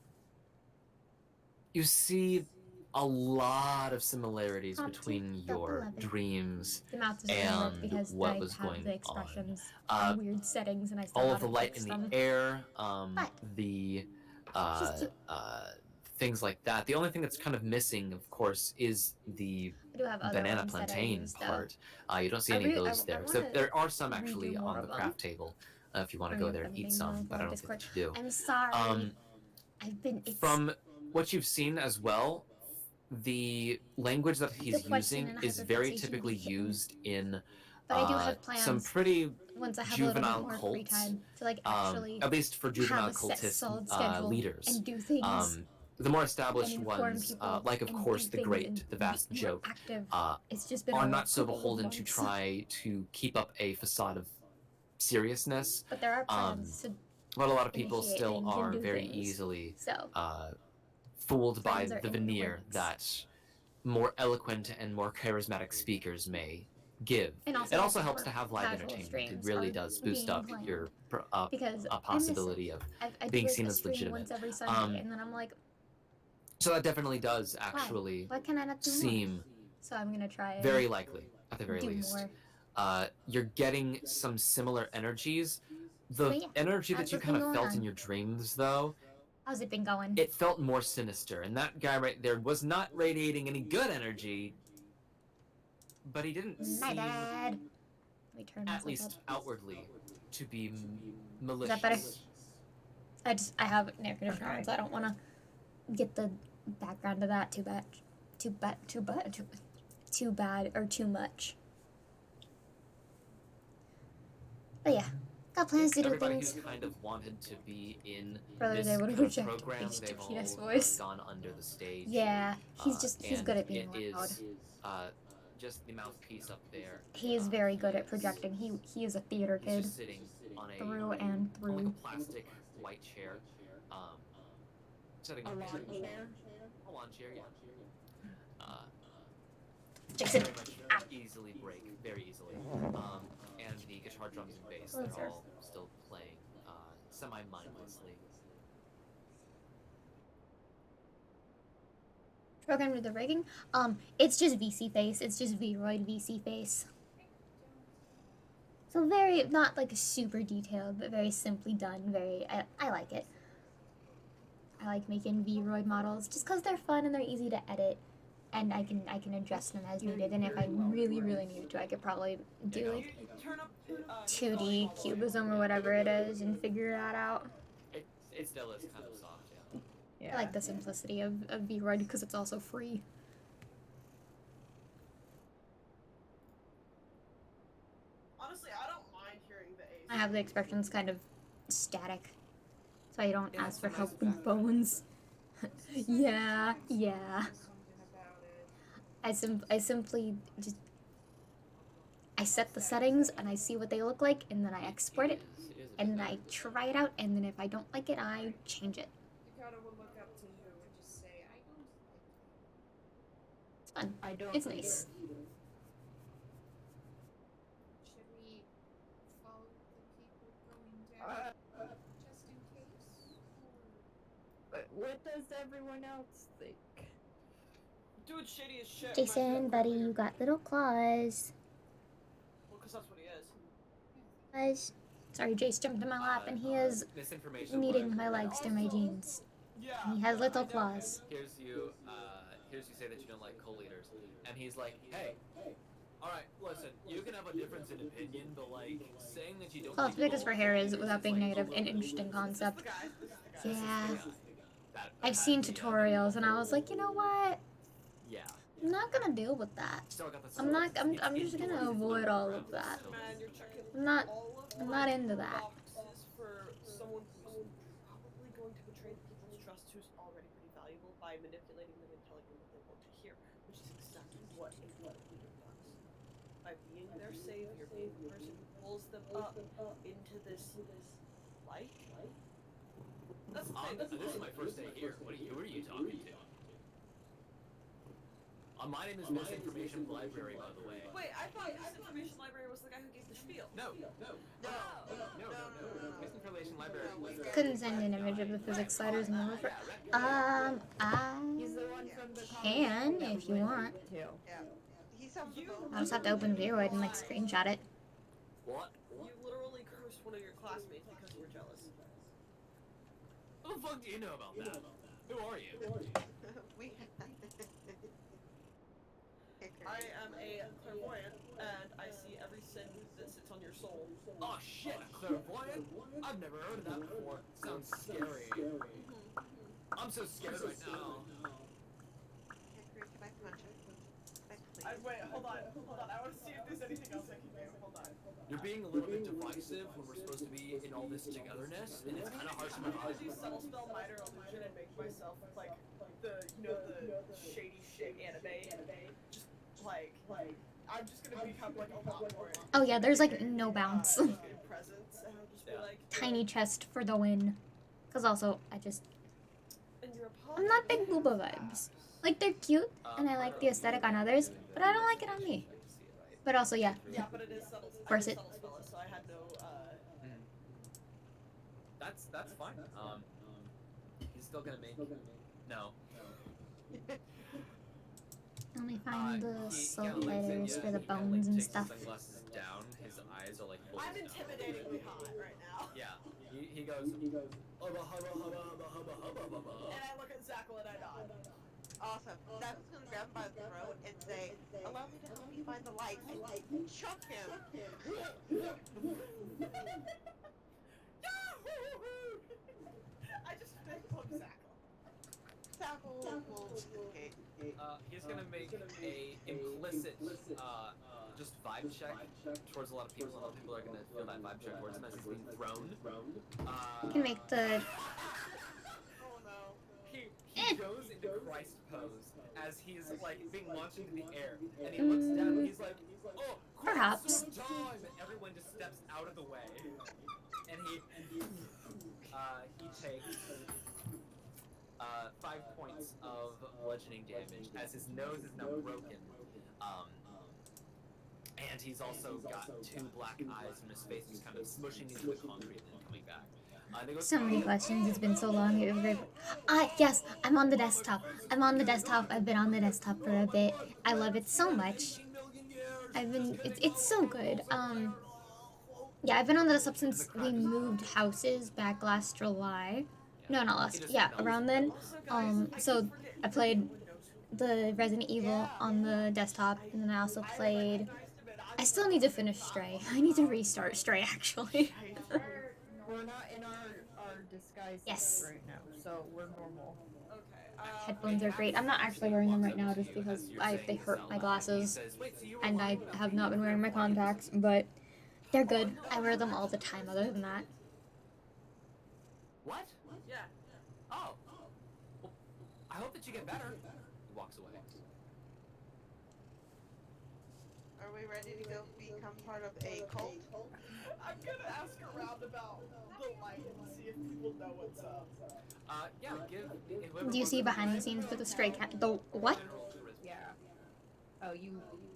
You see a lot of similarities Prompto between your 11. dreams The mouth is going and because what I was have going the expressions on. in weird settings and I still All have of the to light fix in them. the air, But the she's cute. things like that. The only thing that's kind of missing, of course, is the I do have other banana ones that I plantain use, though. part. You don't see I any of re- I- those I there. wanna Except there are some redo actually more on of the them. craft table. If you want to Bring go there them and eat being some, on but I don't Discord. think that you do. I'm sorry. I've been. It's, From what you've seen as well, the language that he's question using and is very hyperfixation typically be hidden. used in but I do have plans. some pretty once I have a little bit juvenile more free cults, time to like actually at least for juvenile have a set cultist solid schedule leaders. and do things. The more established and inform ones, people like of and course do the things Great, and the vast be more joke, active. It's just been are a not so couple of beholden to months. try to keep up a facade of seriousness. But there are plans to But a lot of people initiate still things and are do very things. easily So fooled by plans are the in the veneer works. that more eloquent and more charismatic speakers may give. And also It also like helps to have live casual entertainment. It streams really are does boost being up planned. your because a possibility of I being do like seen a as stream legitimate. once every Sunday, and then I'm like, So that definitely does actually why can I not do more? seem So I'm gonna try and very likely, at the very do least. more. You're getting some similar energies. The But yeah, energy that that's you what's kind been of going felt in on. your dreams, though, How's it been going? it felt more sinister. And that guy right there was not radiating any good energy, but he didn't My seem, bad. Let me turn at myself least up. outwardly, to be malicious. that better? I have an air conditioner on, so I don't want to get the background of that too bad or too much. But yeah, got plans to do Everybody things. who's kind of wanted to be in Brother's this able to kind of project program, big they've all Taquitas voice. gone under the stage. Yeah, he's and good at being it loud. is just the mouthpiece up there. He is very good at projecting. He is a theater He's kid just sitting on a through and on like through. a plastic white chair, setting A up lawn his- chair. a lawn chair, yeah. Jason, Very much easily break, very easily. And the guitar, drums, and bass, they're Closer. all still playing semi-mindlessly. program to the rigging. It's just VC face. It's just Vroid VC face. So very, not like super detailed, but very simply done. I like it. I like making Vroid models just because they're fun and they're easy to edit, and I can adjust them as needed. And if I really needed to, I could probably do like 2D cubism or whatever it is and figure that out. It still is kind of soft, yeah. Yeah. I like the simplicity of Vroid because it's also free. Honestly, I don't mind hearing the A's. I have the expressions kind of static, so I don't Yeah, ask for it's a help nice with background. bones. Yeah. Something about it. I simply just I set the settings and I see what they look like and then I export it is a and bit then I try it out and then if I don't like it I change it. Dakota will look up to you and just say, I don't like it. It's fun. I don't. It's either. nice. Should we follow the people going down just in case? But what does everyone else think? Dude, shady as shit. Jason, buddy, you got little claws. Well, because that's what he is. Guys. Sorry, Jace jumped in my lap and he is misinformation. kneading my legs through my jeans. Yeah. And he has little I know. claws. Here's you say that you don't like co-leaders, and he's like, hey, alright, listen, you can have a difference in opinion, but like, saying that you don't Well, like biggest for both hair is, leaders without being like, negative, an overload. interesting concept. This is the guy. Yeah. This is the guy. I've seen tutorials and I was like, you know what? Yeah. I'm not gonna deal with that. Still got the I'm not. I'm it's just gonna indoors, it's avoid all of underground, that. so- Man, you're checking I'm not. all of I'm my not into that. boxes for someone who's probably going to betray the people's trust, who's already pretty valuable, by manipulating them and telling them what they want to hear, which is exactly what a blood leader does. By being their savior, being the person who pulls them up into this light. That's the thing. This is my first day here. Who are you talking to? My name is Misinformation Library, by the way. Wait, I thought Misinformation Library was the guy who gave the spiel. No. Misinformation Library was Couldn't send an image of the physics sliders in the roofer. He's the one from the Can if you want. too. Yeah. He's on the phone. I'll just have to open Vroid and like screenshot it. What? You literally cursed one of your classmates because you were jealous. What the fuck do you know about that? Who are you? We I am a clairvoyant, and I see every sin that sits on your soul. Oh shit, clairvoyant? I've never heard of that before. Sounds scary. I'm so scared right now. Can I punch it? Please. Wait, hold on. I want to see if there's anything else I can do. Hold on. You're being a little bit divisive when we're supposed to be in all this togetherness, and it's kind of harsh on my I'm gonna mind. do subtle spell minor illusion and make myself like the the shady shit anime. Just like I'm just gonna become like a lot more. Oh yeah, there's like no bounce. In presence, and I'll just be like Tiny chest for the win. Cause also and your I'm not big booba vibes. Like they're cute and I like the aesthetic on others, but I don't like it on me. But also yeah. Yeah, but it is subtle. Force it. Subtle spell, so I had no. That's fine. He's still gonna make. No. Let me find the soul legs in, letters for the he kinda, bones and takes stuff. His sunglasses down. His eyes are like. I'm bulged out. intimidatingly hot right now. Yeah. He goes. Hubba hubba hubba hubba hubba hubba hubba. And I look at Zackle and I nod. Awesome. That was gonna grab him by the throat and say, "Allow me to help you find the light," and chuck him. Sackle will indicate. He's gonna make a implicit, just vibe check towards a lot of people, and a lot of people are gonna feel that vibe check towards him as he's being thrown. You can make the. Oh no. He goes into Christ pose as he's like being launched into the air, and he looks down and he's like, "Oh, Perhaps. time!" And everyone just steps out of the way, and he takes 5 points of bludgeoning damage as his nose is now broken. And he's also got 2 black eyes from his face, just kind of smushing into the concrete and then coming back. So many questions. It's been so long. Yes, I'm on the desktop. I've been on the desktop for a bit. I love it so much. It's so good. Yeah, I've been on the desktop since we moved houses back last July. No, not last. Yeah, around then. So I played the Resident Evil on the desktop, and then I also played. I still need to finish Stray. I need to restart Stray actually. We're not in our disguise Yes. right now, so we're normal. Okay. Headphones are great. I'm not actually wearing them right now just because they hurt my glasses, and I have not been wearing my contacts, but they're good. I wear them all the time other than that. What? Yeah. Oh. Well, I hope that you get better. He walks away. Are we ready to go become part of a cult? I'm gonna ask around about the light and see if people know what's up. Yeah, give. Do you see behind the scenes for the Stray Cat? The what? Yeah. Oh,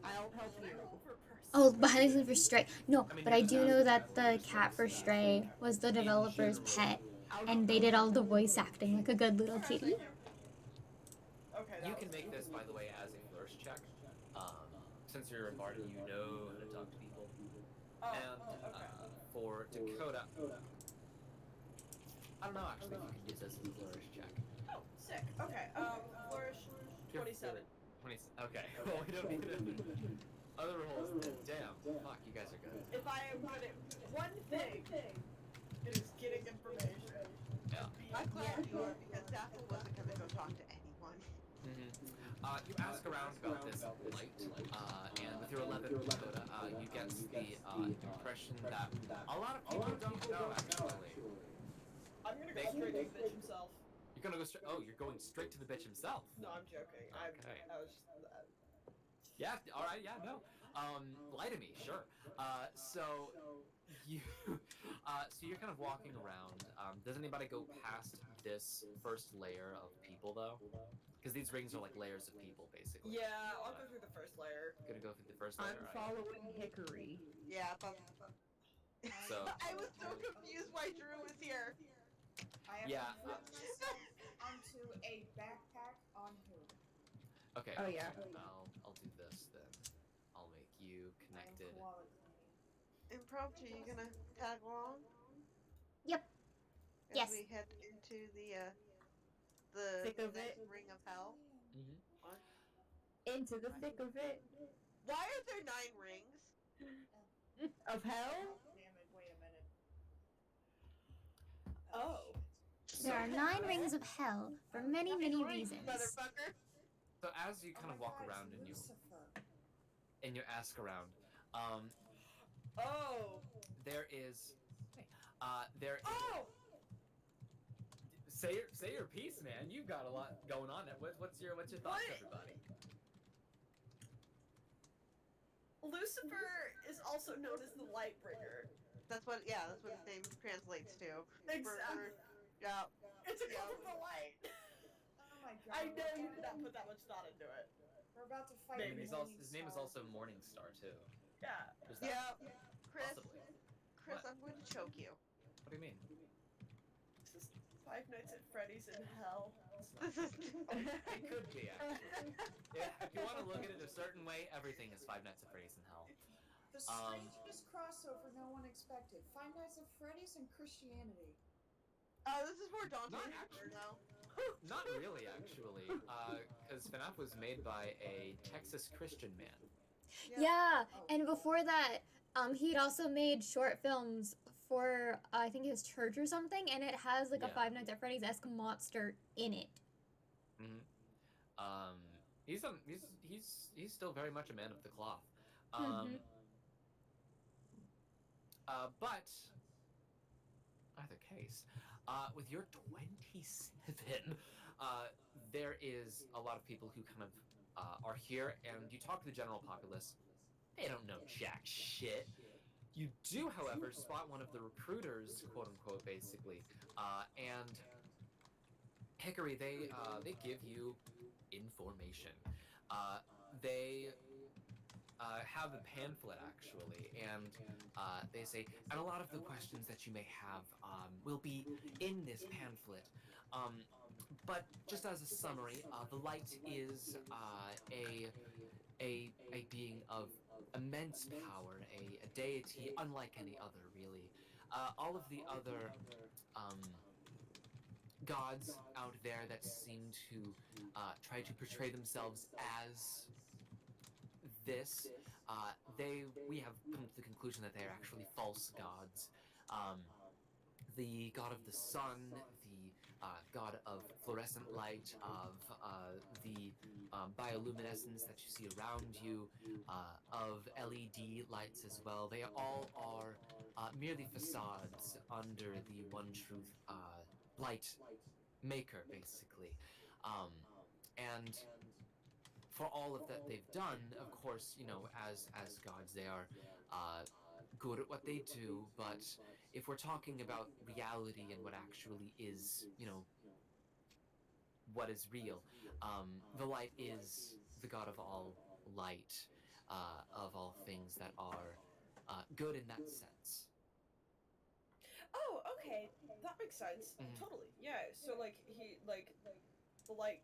I'll help you. Oh, behind the scenes for Stray. No, but I do know that the cat for Stray was the developer's pet, and they did all the voice acting like a good little kitty. Okay. You can make this, by the way, as a flourish check. Since you're a bard, you know how to talk to people. And for Dakota, I don't know actually if you can use this as a flourish check. Oh, sick. Okay. Flourish. 27. 20. Okay. Well, we don't need it. Other rolls. Damn. Fuck, you guys are good. If I am good at one thing, it is getting information. Yeah. I'm glad you are because Sackle wasn't gonna go talk to anyone. You ask around about this light, and with your 11 Dakota, you get the impression that a lot of people don't know actually. I'm gonna go straight to the bitch himself. You're gonna go straight. Oh, you're going straight to the bitch himself. No, I'm joking. Okay. I was just. Yeah. All right. Yeah. No. Lie to me. Sure. So you, so you're kind of walking around. Does anybody go past this first layer of people though? Because these rings are like layers of people, basically. Yeah, I'll go through the first layer. Gonna go through the first layer. I'm right? following Hickory. Yeah, So. I was so confused why Drew was here. I have Yeah. to put myself onto a backpack on hood. Okay. Oh, yeah. I'll do this then. I'll make you connected. Impromptu, you gonna tag along? Yep. As Yes. we head into the Thick of next it. ring of hell. Into the thick of it. Why are there 9 rings? Of hell? Damn it, wait a minute. Oh. There are 9 rings of hell for many, many reasons. Motherfucker. So as you kind of walk around and you ask around, Oh. there is. Oh. Say your piece, man. You've got a lot going on. What's your thoughts, everybody? Lucifer is also known as the Lightbringer. That's what his name translates to. Exactly. Yeah. It's a call from the light. Oh my god. I know you did not put that much thought into it. We're about to fight. I mean, the his name is also Morningstar too. Yeah. There's that. Yeah. Chris, Possibly. Chris, What? I'm going to choke you. What do you mean? This is Five Nights at Freddy's in Hell. This is It could be actually. Yeah, if you want to look at it a certain way, everything is Five Nights at Freddy's in Hell. The strangest crossover no one expected. Five Nights at Freddy's and Christianity. this is more daunting. Not actually. Not really, actually, because FNAF was made by a Texas Christian man. Yeah, and before that, he'd also made short films for I think it was church or something, and it has like a Yeah. Five Nights at Freddy's-esque monster in it. Mhm. Um, he's still very much a man of the cloth. Mhm. But either case, with your 27, there is a lot of people who kind of are here, and you talk to the general populace. They don't know jack shit. You do, however, spot one of the recruiters, quote unquote, basically, and Hickory. They give you information. They have a pamphlet actually, and they say, and a lot of the questions that you may have will be in this pamphlet. Um, but just as a summary, the light is a being of immense power, a deity unlike any other, really. All of the other gods out there that seem to try to portray themselves as this, we have come to the conclusion that they are actually false gods. Um, the god of the sun, the god of fluorescent light, of the bioluminescence that you see around you, of LED lights as well. They all are merely facades under the one truth light maker, basically. Um, and for all of that they've done, of course, as gods, they are uh, good at what they do. But if we're talking about reality and what actually is, what is real, the light is the god of all light, of all things that are good in that sense. Oh, okay, that makes sense. Mhm. Totally, yeah. So like the light.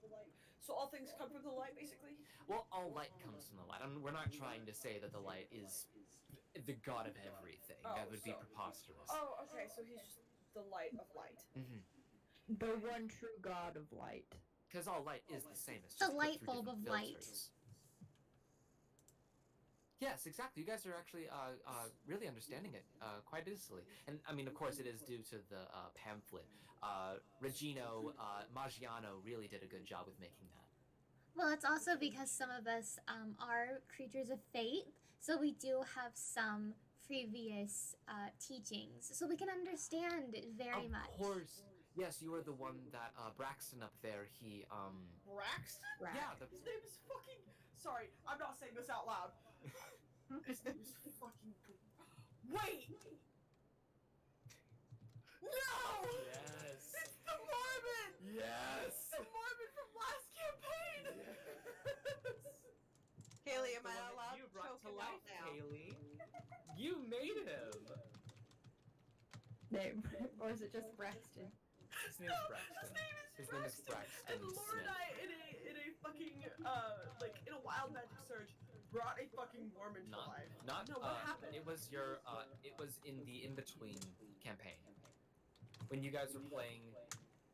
So all things come from the light, basically. Well, all light comes from the light. I mean, we're not trying to say that the light is the god of everything. Oh, That would be so. preposterous. Oh, okay. So he's just the light of light. The one true god of light. Because all light is the same. It's The just put light through bulb different of light. filters. Yes, exactly. You guys are actually really understanding it quite easily. And I mean, of course, it is due to the pamphlet. Regino Maggiano really did a good job with making that. Well, it's also because some of us are creatures of faith, so we do have some previous teachings, so we can understand it very much. Of course. Yes, you are the one that Braxton up there. He Braxton? Yeah. His name is fucking. Sorry, I'm not saying this out loud. His name is fucking. Wait! No! Yes. It's the Mormon! Yes. The Mormon from last campaign! Yes! Kaylee, am The one I that allowed you to brought choke to him life, out now? Kaylee. You made him. Name. Or is it just Braxton? His name is Braxton. His name is Braxton. And Laura and I, in a fucking in a wild magic surge, brought a fucking Mormon to life. Not. No, what happened? It was It was in the in-between campaign when you guys were playing.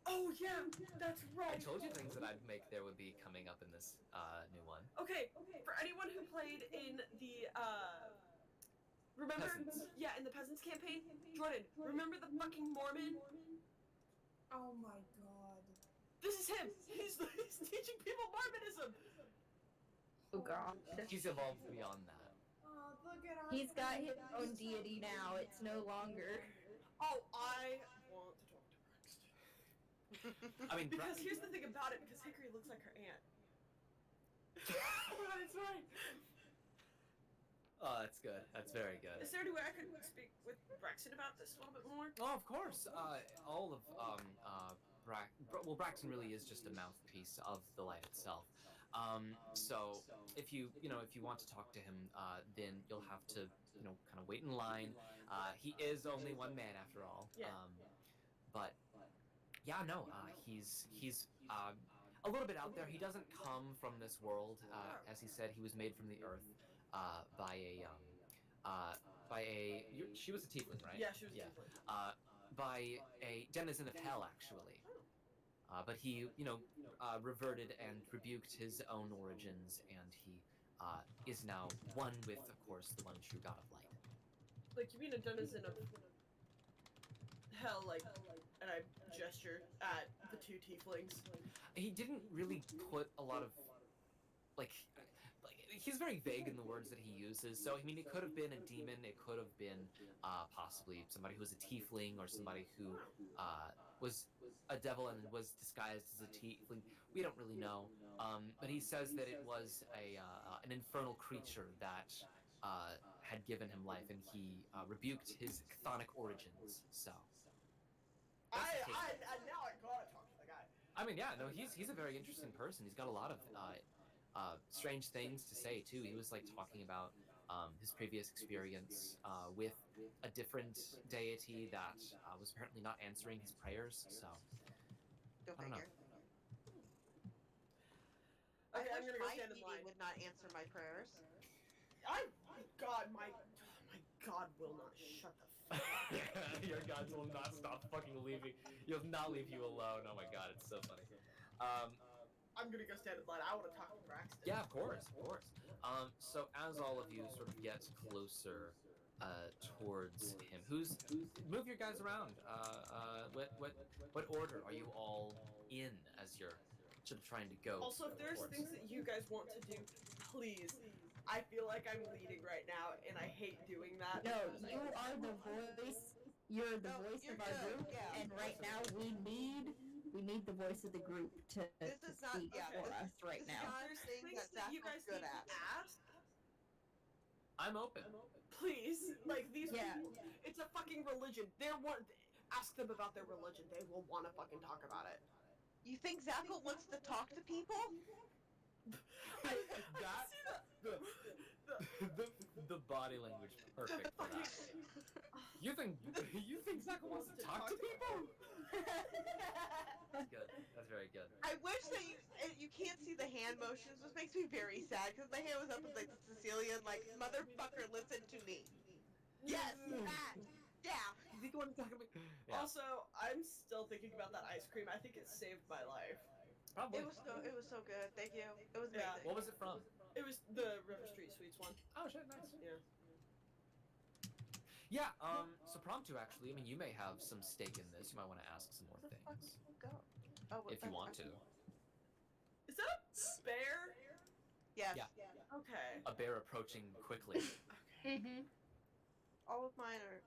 Oh yeah, that's right. I told you things that I'd make there would be coming up in this new one. Okay, for anyone who played in the remember? Peasants. Yeah, in the Peasants campaign, Jordan, remember the fucking Mormon? Oh my god. This is him. He's teaching people Mormonism. Oh god. He's evolved beyond that. Oh, look at our He's got his friend. own deity now. It's no longer. Oh, I want to talk to Braxton. I mean, Because here's the thing about it, because Hickory looks like her aunt. That's right. Oh, that's good. That's very good. Is there any way I could speak with Braxton about this a little bit more? Oh, of course. All of Braxton really is just a mouthpiece of the light itself. So if you want to talk to him, then you'll have to kind of wait in line. He is only one man after all. Yeah. But yeah, no, he's a little bit out there. He doesn't come from this world. As he said, he was made from the earth by a she was a tiefling, right? Yeah, she was a tiefling. By a denizen of hell, actually. But he, reverted and rebuked his own origins, and he is now one with, of course, the one true god of light. Like, you mean a denizen of hell, like, and I gesture at the two tieflings. He didn't really put a lot of like he's very vague in the words that he uses. So I mean, it could have been a demon. It could have been possibly somebody who was a tiefling, or somebody who was a devil and was disguised as a tiefling. We don't really know. But he says that it was an infernal creature that had given him life, and he rebuked his chthonic origins. So Now I gotta talk to the guy. I mean, yeah, no, he's a very interesting person. He's got a lot of strange things to say too. He was like talking about his previous experience with a different deity that was apparently not answering his prayers. So Go I don't know. figure. Okay, I I'm wish gonna go my stand in deity line. would not answer my prayers. My God will not shut the fuck up. Your gods will not stop fucking leaving. You'll not leave you alone. Oh my god, it's so funny. I'm gonna go stand in line. I want to talk to Braxton. Yeah, of course, of course. So as all of you sort of get closer towards him, move your guys around. What order are you all in as you're sort of trying to go? Also, if there's towards? things that you guys want to do, please. I feel like I'm leading right now, and I hate doing that. No, you are the voice. You're the voice you're of our good, group, yeah. and right now we need the voice of the group to This is not- speak yeah, for this- us right this is now. not- There's things things that that you Zach guys is good need at. to ask. I'm open. Please, like these Yeah. people, it's a fucking religion. Ask them about their religion. They will want to fucking talk about it. You think Zappa wants to talk to people? That the body language perfect for that. You think Zach wants to talk to people? That's good. That's very good. I wish that you can't see the hand motions, which makes me very sad because the hand was up with like the Sicilian, like, motherfucker, listen to me. Yes, that. Yeah. You think you want to talk about? Yeah, Also, I'm still thinking about that ice cream. I think it saved my life. probably. It was so good. Thank you. It was Yeah. amazing. What was it from? It was the River Street Sweets one. Oh shit, nice. Yeah. Yeah, so Promptu, actually, I mean, you may have some stake in this. You might want to ask some more Where the fuck things. did you go? Oh, If you want to. Is that a bear? Yes. Yeah. Okay. A bear approaching quickly. Mm-hmm. All of mine are.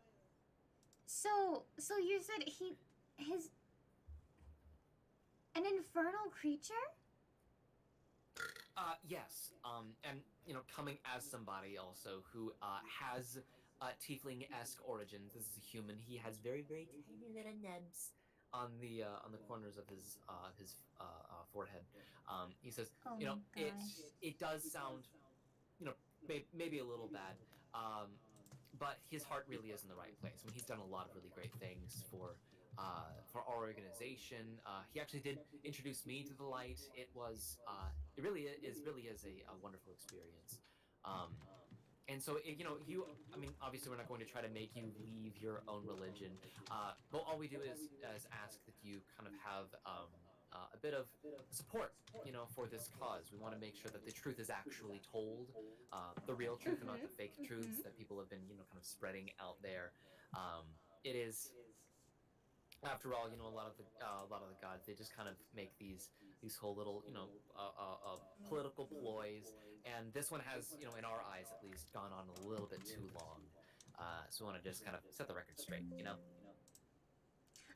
So you said his an infernal creature? Yes. And, you know, coming as somebody also who, has, tiefling-esque origins. This is a human. He has very, very tiny little nubs on the corners of his forehead. He says, Oh you know, my gosh. it does sound, you know, maybe a little bad, but his heart really is in the right place. I mean, he's done a lot of really great things for our organization. He actually did introduce me to the light. It was, it really is a wonderful experience. And so, you know, I mean, obviously we're not going to try to make you leave your own religion, but all we do is ask that you kind of have a bit of support, you know, for this cause. We want to make sure that the truth is actually told, the real truth and not the fake truths that people have been, you know, kind of spreading out there. It is, after all, you know, a lot of the gods, they just kind of make these whole little, you know, political ploys, and this one has, you know, in our eyes at least, gone on a little bit too long. So we want to just kind of set the record straight, you know.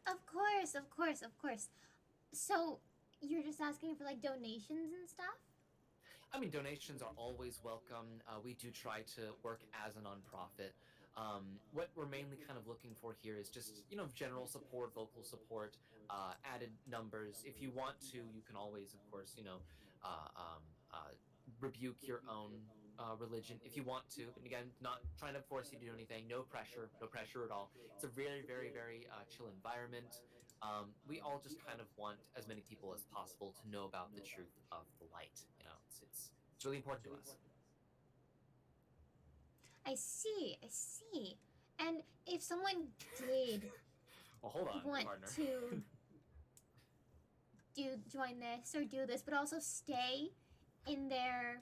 Of course. So you're just asking for like donations and stuff? I mean, donations are always welcome. We do try to work as a nonprofit. What we're mainly kind of looking for here is just, you know, general support, vocal support, added numbers. If you want to, you can always, of course, you know, rebuke your own religion if you want to. But again, not trying to force you to do anything. No pressure at all. It's a very, very, very chill environment. We all just kind of want as many people as possible to know about the truth of the light. You know, it's really important to us. I see. And if someone did Well, hold on, want partner. to join this or do this, but also stay in their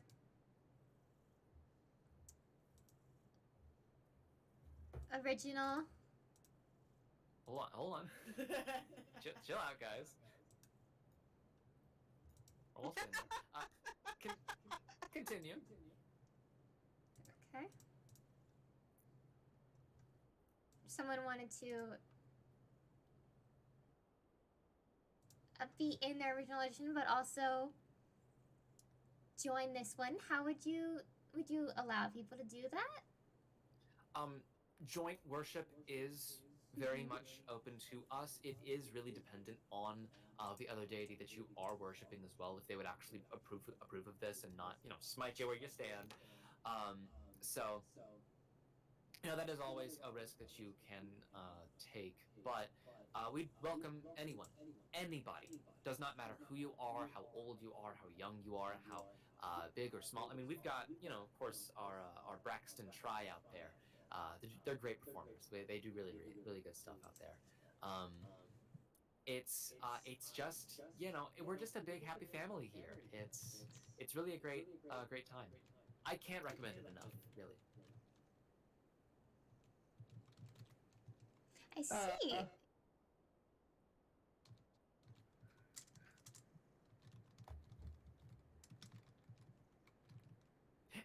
original. Hold on. Chill out, guys. We're all staying there. Continue. Okay. Someone wanted to be in their original edition, but also join this one. How would you allow people to do that? Joint worship is very much open to us. It is really dependent on the other deity that you are worshiping as well, if they would actually approve of this and not, smite you where you stand. So, that is always a risk that you can take. But we welcome anyone, anybody. Does not matter who you are, how old you are, how young you are, how big or small. I mean, we've got, of course, our Braxton Try out there. They're great performers. They do really, really, really good stuff out there. It's just, we're just a big happy family here. It's really a great time. I can't recommend it enough, really. I see.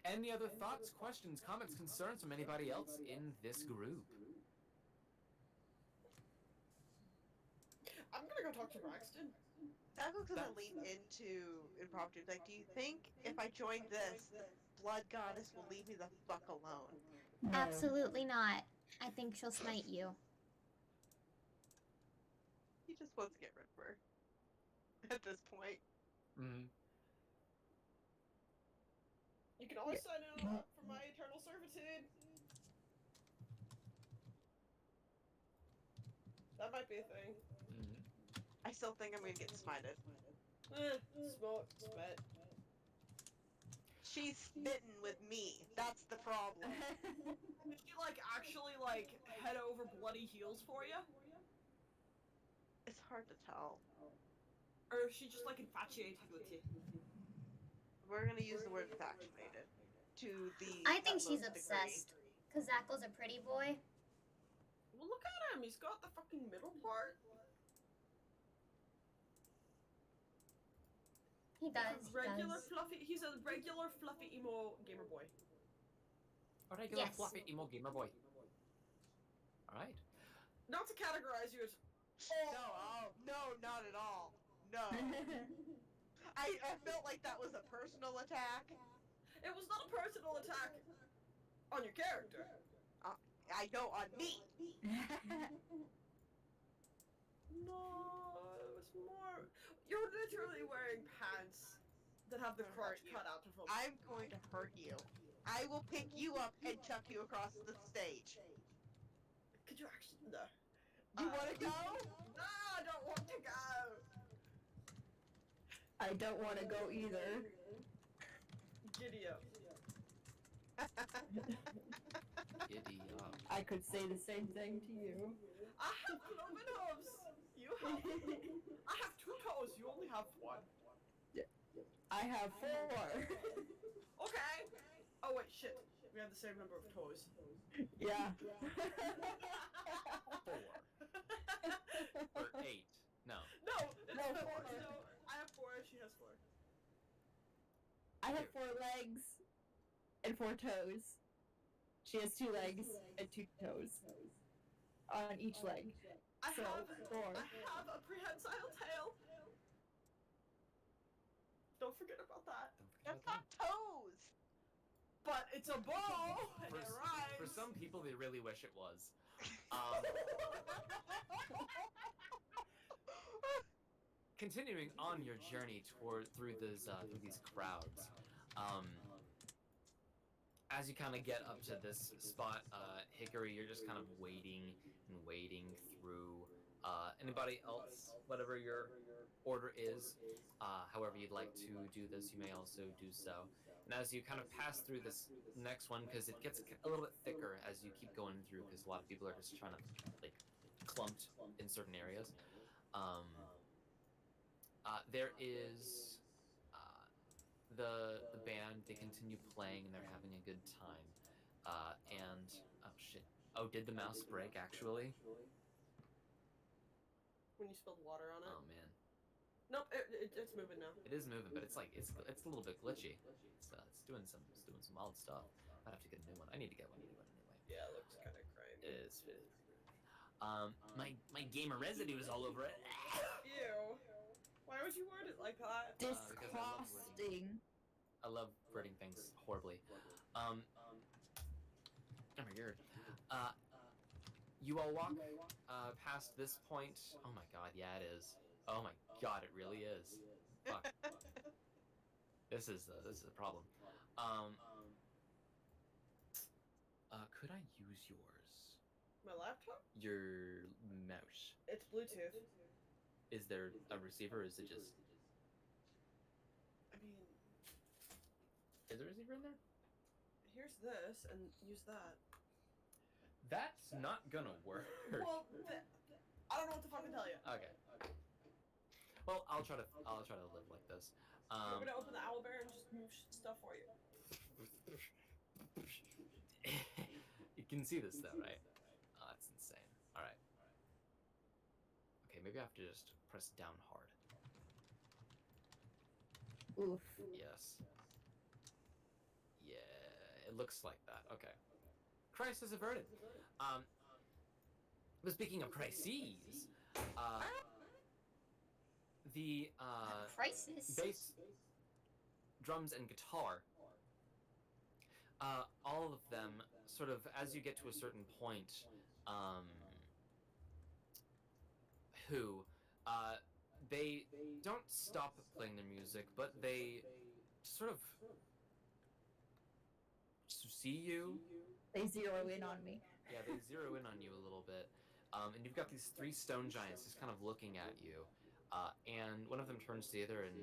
Any other thoughts, questions, comments, concerns from anybody else in this group? I'm gonna go talk to Braxton. Taco's gonna lean into impromptu. Like, do you think if I join this, the blood goddess will leave me the fuck alone? No. Absolutely not. I think she'll smite you. He just wants to get rid of her. At this point. Mm-hmm. You can always sign up for my eternal servitude. That might be a thing. Mm-hmm. I still think I'm gonna get smited. Smoke, spit. She's smitten with me. That's the problem. Did she, actually, head over bloody heels for you? It's hard to tell. Or is she just, infatuated with you? We're gonna use the word infatuated. To the I think she's utmost obsessed. Cause Zackle's a pretty boy. Well, look at him. He's got the fucking middle part. He does. He's a regular fluffy emo gamer boy. A regular Yes. fluffy emo gamer boy. Alright. Not to categorize you as... No, not at all. No. I felt like that was a personal attack. It was not a personal attack on your character. I know, on me. No, it was more... You're literally wearing pants that have the crotch cut out of them. I'm going to hurt you. I will pick you up and chuck you across the stage. Could you actually... No. You want to go? No, I don't want to go. I don't want to go either. Giddy up. Giddy up. I could say the same thing to you. I have cloven hooves. You have... I have 2 toes. You only have 1. I have 4. Okay. Oh wait, shit. We have the same number of toes. Yeah. 4. Or 8. No. No, it's No, 4. 4. No, I have 4. She has 4. I have 4 legs and 4 toes. She has 2 legs and 2 toes on each leg. I So, have 4. a prehensile tail. Don't forget about that. That's not toes. But it's a bow, and it rhymes. For some people, they really wish it was. Continuing on your journey through these crowds, as you kind of get up to this spot, Hickory, you're just kind of waiting and waiting through. Anybody else, whatever your order is, however you'd like to do this, you may also do so. And as you kind of pass through this next one, because it gets a little bit thicker as you keep going through, because a lot of people are just trying to, clumped in certain areas. There is the band. They continue playing and they're having a good time. And oh shit! Oh, did the mouse break actually? When you spilled water on it. Oh man. Nope, it's moving now. It is moving, but it's like it's a little bit glitchy. It's doing some wild stuff. I'd have to get a new one. I need to get one anyway. Yeah, it looks kind of It grimy. is pretty good. My gamer residue is all over it. Ew. Why would you word it like that? Disgusting. I love wording things horribly. Oh my god. You all walk past this point. Oh my god, yeah, it is. Oh my god, it really is. Fuck. This is a problem. Could I use yours? My laptop? Your mouse. It's Bluetooth. Is there a receiver, or is it just... I mean, Is there a receiver in there? here's this, and use that. That's not gonna work. Well, I don't know what to fucking tell you. Okay. Well, I'll try to live like this. I'm gonna open the owlbear and just move stuff for you. You can see this though, right? Oh, that's insane. Alright. Okay, maybe I have to just press down hard. Oof. Yes. Yeah, it looks like that. Okay. Crisis averted. But speaking of crises, the Crisis. bass, drums, and guitar, all of them sort of, as you get to a certain point, they don't stop playing their music, but they sort of see you. They zero in on me. Yeah, they zero in on you a little bit. And you've got these three stone giants just kind of looking at you. And one of them turns to the other, and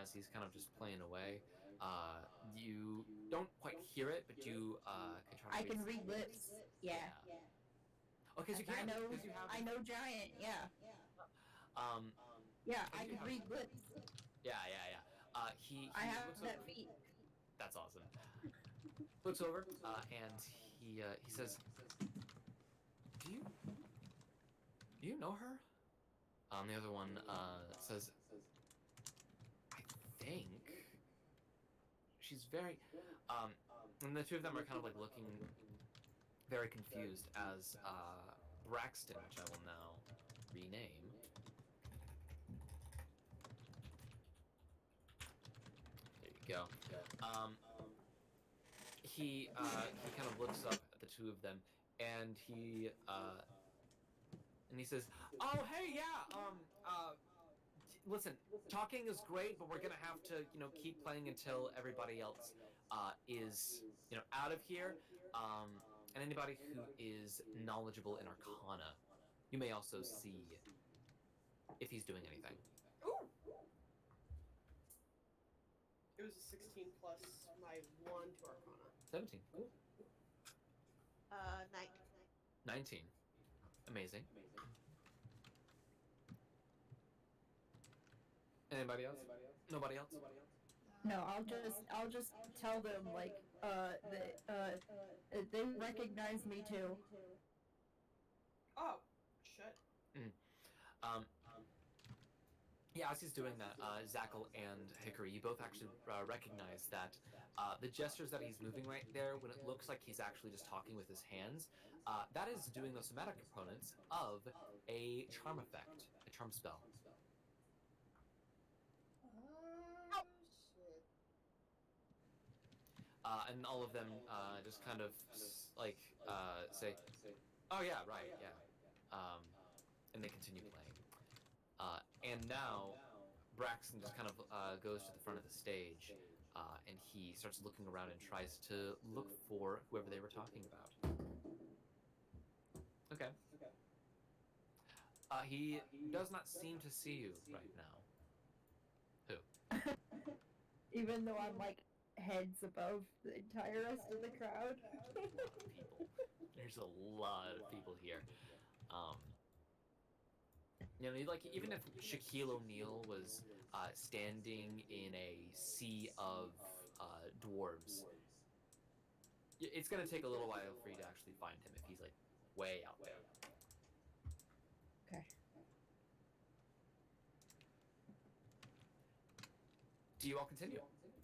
as he's kind of just playing away, you don't quite hear it, but you can try to... I can read lips. Yeah. Oh, because you can. I know giant. Yeah. Yeah, I can read lips. Yeah. I have looks that over. feet. That's awesome. Looks over, and he says, Do you know her? The other one says, I think she's very... and the two of them are kind of like looking very confused as Braxton, which I will now rename. There you go. He kind of looks up at the two of them, and he says, "Oh, hey, yeah. Listen, talking is great, but we're gonna have to, keep playing until everybody else is, out of here. And anybody who is knowledgeable in Arcana, you may also see if he's doing anything." Ooh! It was a 16 plus my 1 to Arcana. 17. Cool. 9. 19. Amazing. Anybody else? Nobody else? No, I'll just tell them like they recognize me too. Oh, shit. Yeah, as he's doing that, Zackle and Hickory, you both actually recognize that the gestures that he's moving right there, when it looks like he's actually just talking with his hands, that is doing the somatic components of a charm effect, a charm spell. Oh, shit. And all of them just kind of say, "Oh yeah, right, yeah," and they continue playing. And now, Braxton just kind of goes to the front of the stage, and he starts looking around and tries to look for whoever they were talking about. Okay. He does not seem to see you right now. Who? Even though I'm like heads above the entire rest of the crowd. People. There's a lot of people here. Even if Shaquille O'Neal was standing in a sea of dwarves, it's gonna take a little while for you to actually find him if he's like way out there. Okay. you all continue? Damn it,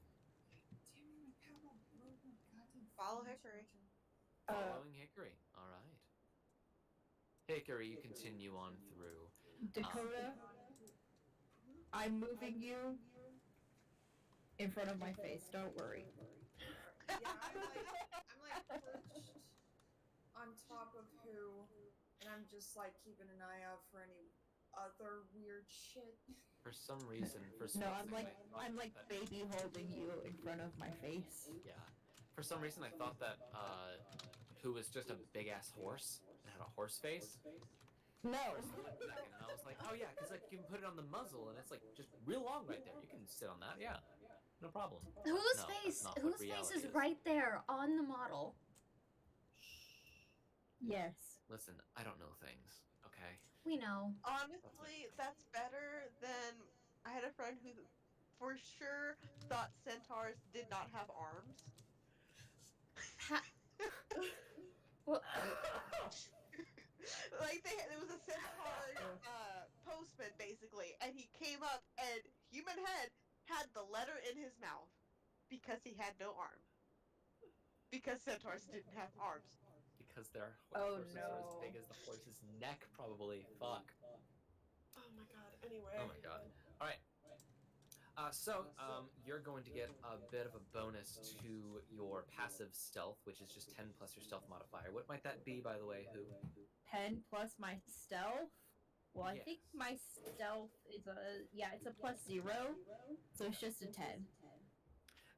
my cat won't load my goddamn Follow phone Hickory. charger. Following Hickory. All right. Hickory, you continue on through. Dakota, I'm moving you in front of my face. Don't worry. Yeah, I'm like perched on top of who, and I'm just like keeping an eye out for any other weird shit. For some reason, No, I'm like baby holding you in front of my face. Yeah. For some reason, I thought that who was just a big ass horse and had a horse face. No. For a split second, and I was like, oh yeah, because like you can put it on the muzzle, and it's like just real long right there. You can sit on that, yeah, no problem. Whose No, that's face? not what Whose face reality is right there on the model? Yes. Listen, I don't know things, okay? We know. Honestly, that's better than I had a friend who for sure thought centaurs did not have arms. Ha- well, Like there was a centaur postman basically, and he came up and human head had the letter in his mouth because he had no arm. Because centaurs didn't have arms. Because their Oh, horses are as no. big as the horse's neck, probably. Fuck. Oh my god. Anyway. Oh my god. All right. You're going to get a bit of a bonus to your passive stealth, which is just 10 plus your stealth modifier. What might that be, by the way, who? 10 plus my stealth? Well, I think Yes. my stealth is it's a +0, so it's just a 10.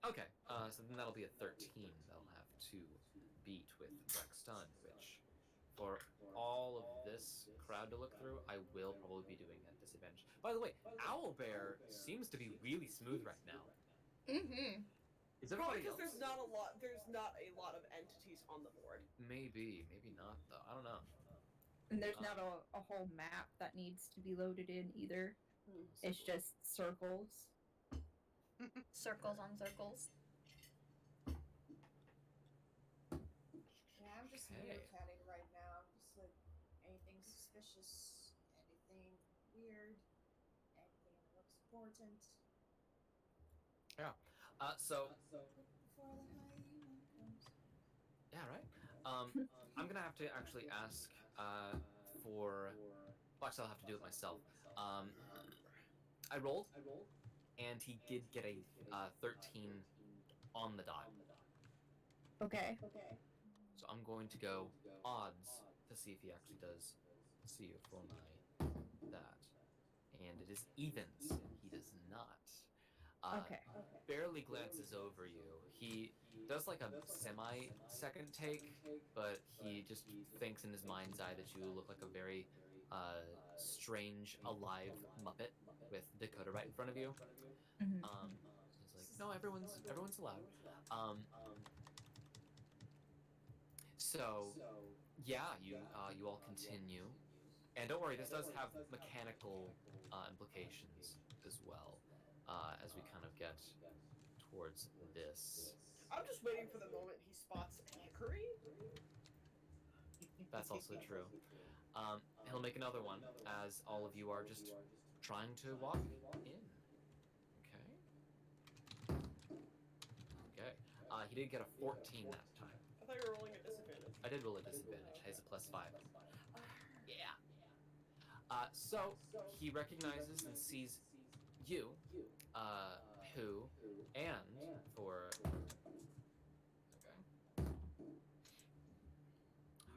Okay, so then that'll be a 13. They'll have to beat with Breck Stun, which, for all of this crowd to look through, I will probably be doing at disadvantage. By the way, Owlbear seems to be really smooth right now. mm-hmm. Is Probably everybody because else? there's not a lot of entities on the board. Maybe not though. I don't know. And there's not a whole map that needs to be loaded in either. It's just circles. Circles on circles. Yeah, I'm just Okay. meerkatting right now. I'm just like, anything suspicious, anything weird, anything that looks important. So Before the hyena comes. yeah, right. I'm gonna have to actually ask for. Well, actually, I'll have to do it myself. I rolled, and he did get a 13 on the dot. Okay. So I'm going to go odds to see if he actually does see you for my that. And it is evens. He does not. Okay. Barely glances over you. He does like a semi-second take, but he just thinks in his mind's eye that you look like a very strange, alive Muppet with Dakota right in front of you. Mhm. He's like, no, everyone's allowed. So yeah, you all continue, and don't worry, this does have mechanical implications as well, as we kind of get towards this. I'm just waiting for the moment he spots Hickory. That's also true. He'll make another one as all of you are just trying to walk in. Okay. He did get a 14 that time. I thought you were rolling a disadvantage. I did roll a disadvantage. He has a +5. Yeah. So he recognizes and sees you, who, and for. Okay.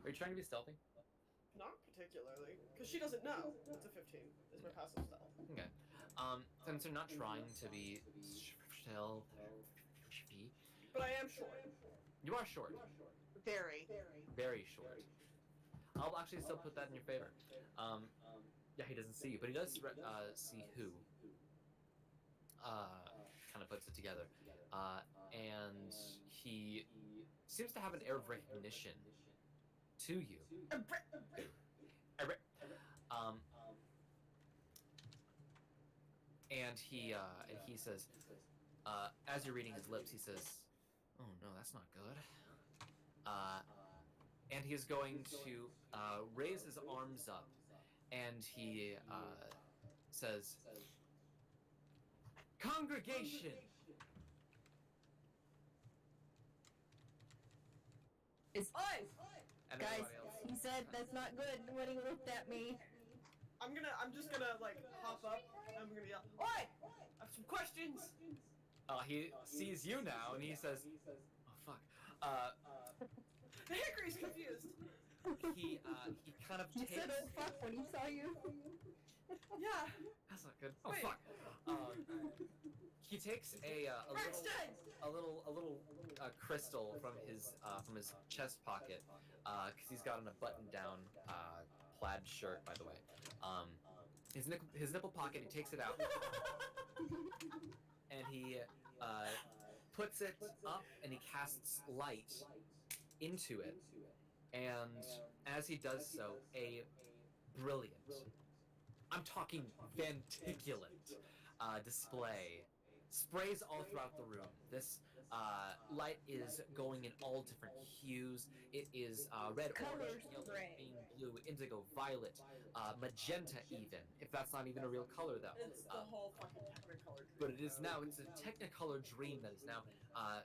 Are you trying to be stealthy? Not particularly, because she doesn't know. It's a 15. Is my passive stealth. Okay. Since you're not trying to be stealthy, But I am short. you are short. Very. Very short. I'll actually still put that in your favor. Yeah, he doesn't see you, but he does see who. Kind of puts it together. And he seems to have an air of recognition to you. And he says, as you're reading his lips, he says, "Oh no, that's not good." And he is going to raise his arms up, and he says, Congregation! It's Oi! And guys. everybody else. He said that's not good when he looked at me. I'm just gonna like hop up. I'm gonna yell, "Oi! I have some questions." He sees you now and he says, "Oh fuck." Hickory's confused. He kind of He takes. said, "Oh fuck," when he saw you. Yeah. That's not good. Oh Wait. fuck. He takes a little crystal from his chest pocket, because he's got on a button-down plaid shirt, by the way. His nipple pocket. He takes it out, and he puts it up, and he casts light into it. And as he does so, a brilliant, I'm talking vanticulent, display sprays all throughout the room. This light is going in all different hues. It is red, Color orange, yellow, spray. green, blue, indigo, violet, magenta even, if that's not even a real color though. It's the whole fucking Technicolor dream. But it is now, it's a Technicolor dream that is now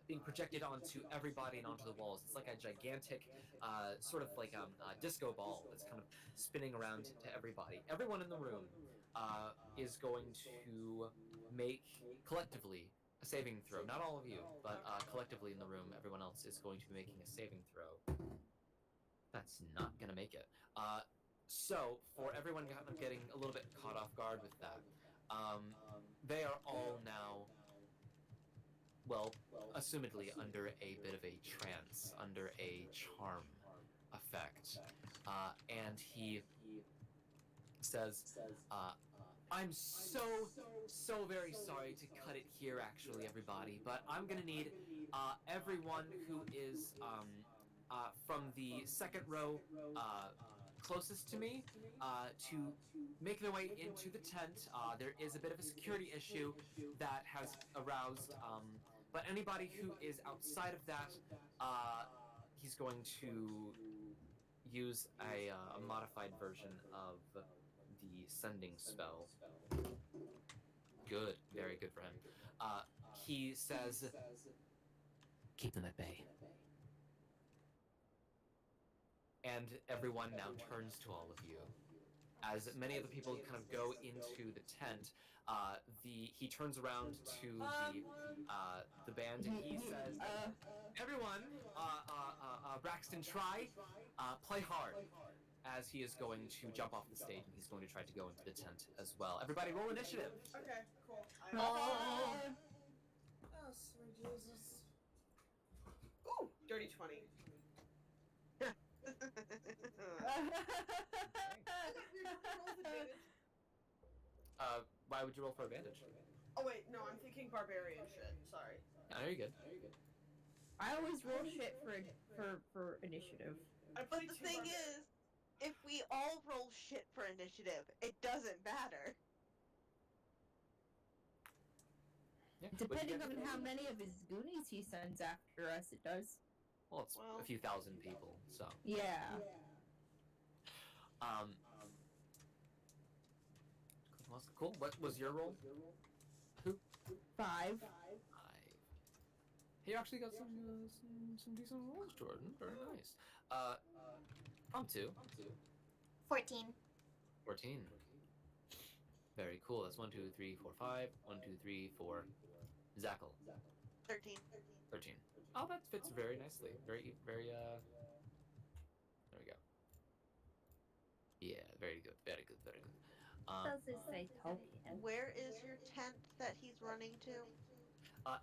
being projected onto everybody and onto the walls. It's like a gigantic, sort of like disco ball that's kind of spinning around to everybody. Everyone in the room is going to make, collectively, a saving throw. Not all of you, but collectively in the room, everyone else is going to be making a saving throw. That's not gonna make it. So, for everyone kind of getting a little bit caught off guard with that, they are all now, well, assumedly under a bit of a trance, under a charm effect. And he says, I'm so very sorry to cut it here, actually, everybody, but I'm gonna need everyone who is from the second row closest to me to make their way into the tent. There is a bit of a security issue that has aroused, but anybody who is outside of that, he's going to use a modified version of the sending spell. Good, very good for him. He says, keep them at bay. And everyone now turns to all of you. As many of the people kind of go into the tent, he turns around to the band and he says, everyone, Braxton, try, play hard. As he is going to jump off the stage and he's going to try to go into the tent as well. Everybody roll initiative. Okay, cool. Oh, sweet Jesus. Ooh, dirty 20. Why would you roll for advantage? Oh wait, no, I'm thinking barbarian shit. Sorry. No, you're good. I always roll shit for initiative. I played The two thing barbarians. is, if we all roll shit for initiative, it doesn't matter. Yeah. Depending on how many of his goonies he sends after us, it does. Well, it's a few thousand people, so. Yeah. Cool. What was your roll? Who? 5. He actually got some decent rolls, Jordan. Very nice. I'm 2. 14. 14. Very cool. That's 1, 2, 3, 4, 5. 1, 2, 3, 4. Zackle. 13. 13. Oh, that fits very nicely. Very, there we go. Yeah, very good, very good, very good. Does it say token? Where is your tent that he's running to?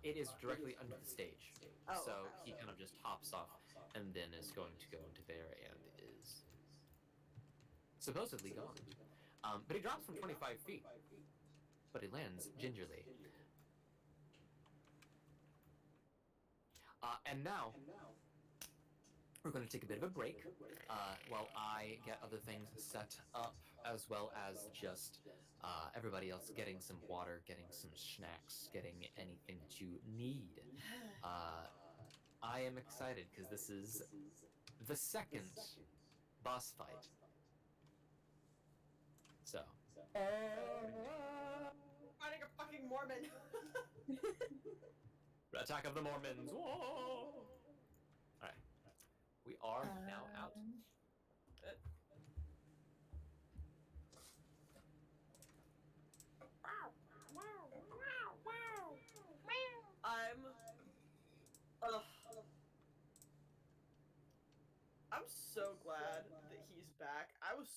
It is directly under the stage. Oh, So okay. he kind of just hops off and then is going to go into there and is supposedly gone. But he drops from 25 feet. But he lands gingerly. And now, we're going to take a bit of a break while I get other things set up, as well as just everybody else getting some water, getting some snacks, getting anything that you need. I am excited because this is the second boss fight. So. Finding a fucking Mormon. Attack of the Mormons. Whoa! Alright. We are now out. Ugh. I'm so glad that he's back. I was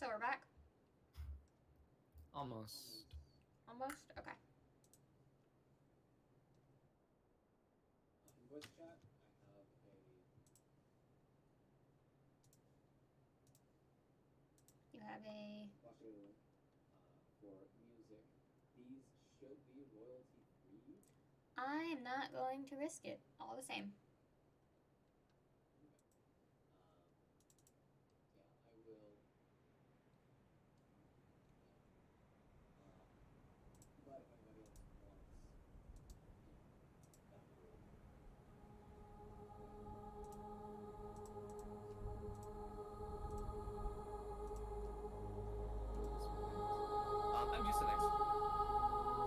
So we're back? Almost. Almost? Okay. In voice chat, I have You have a... watching for music. These should be royalty free. I am not going to risk it. All the same. Yeah, I will. But if anybody else wants, that will. I'm used to next.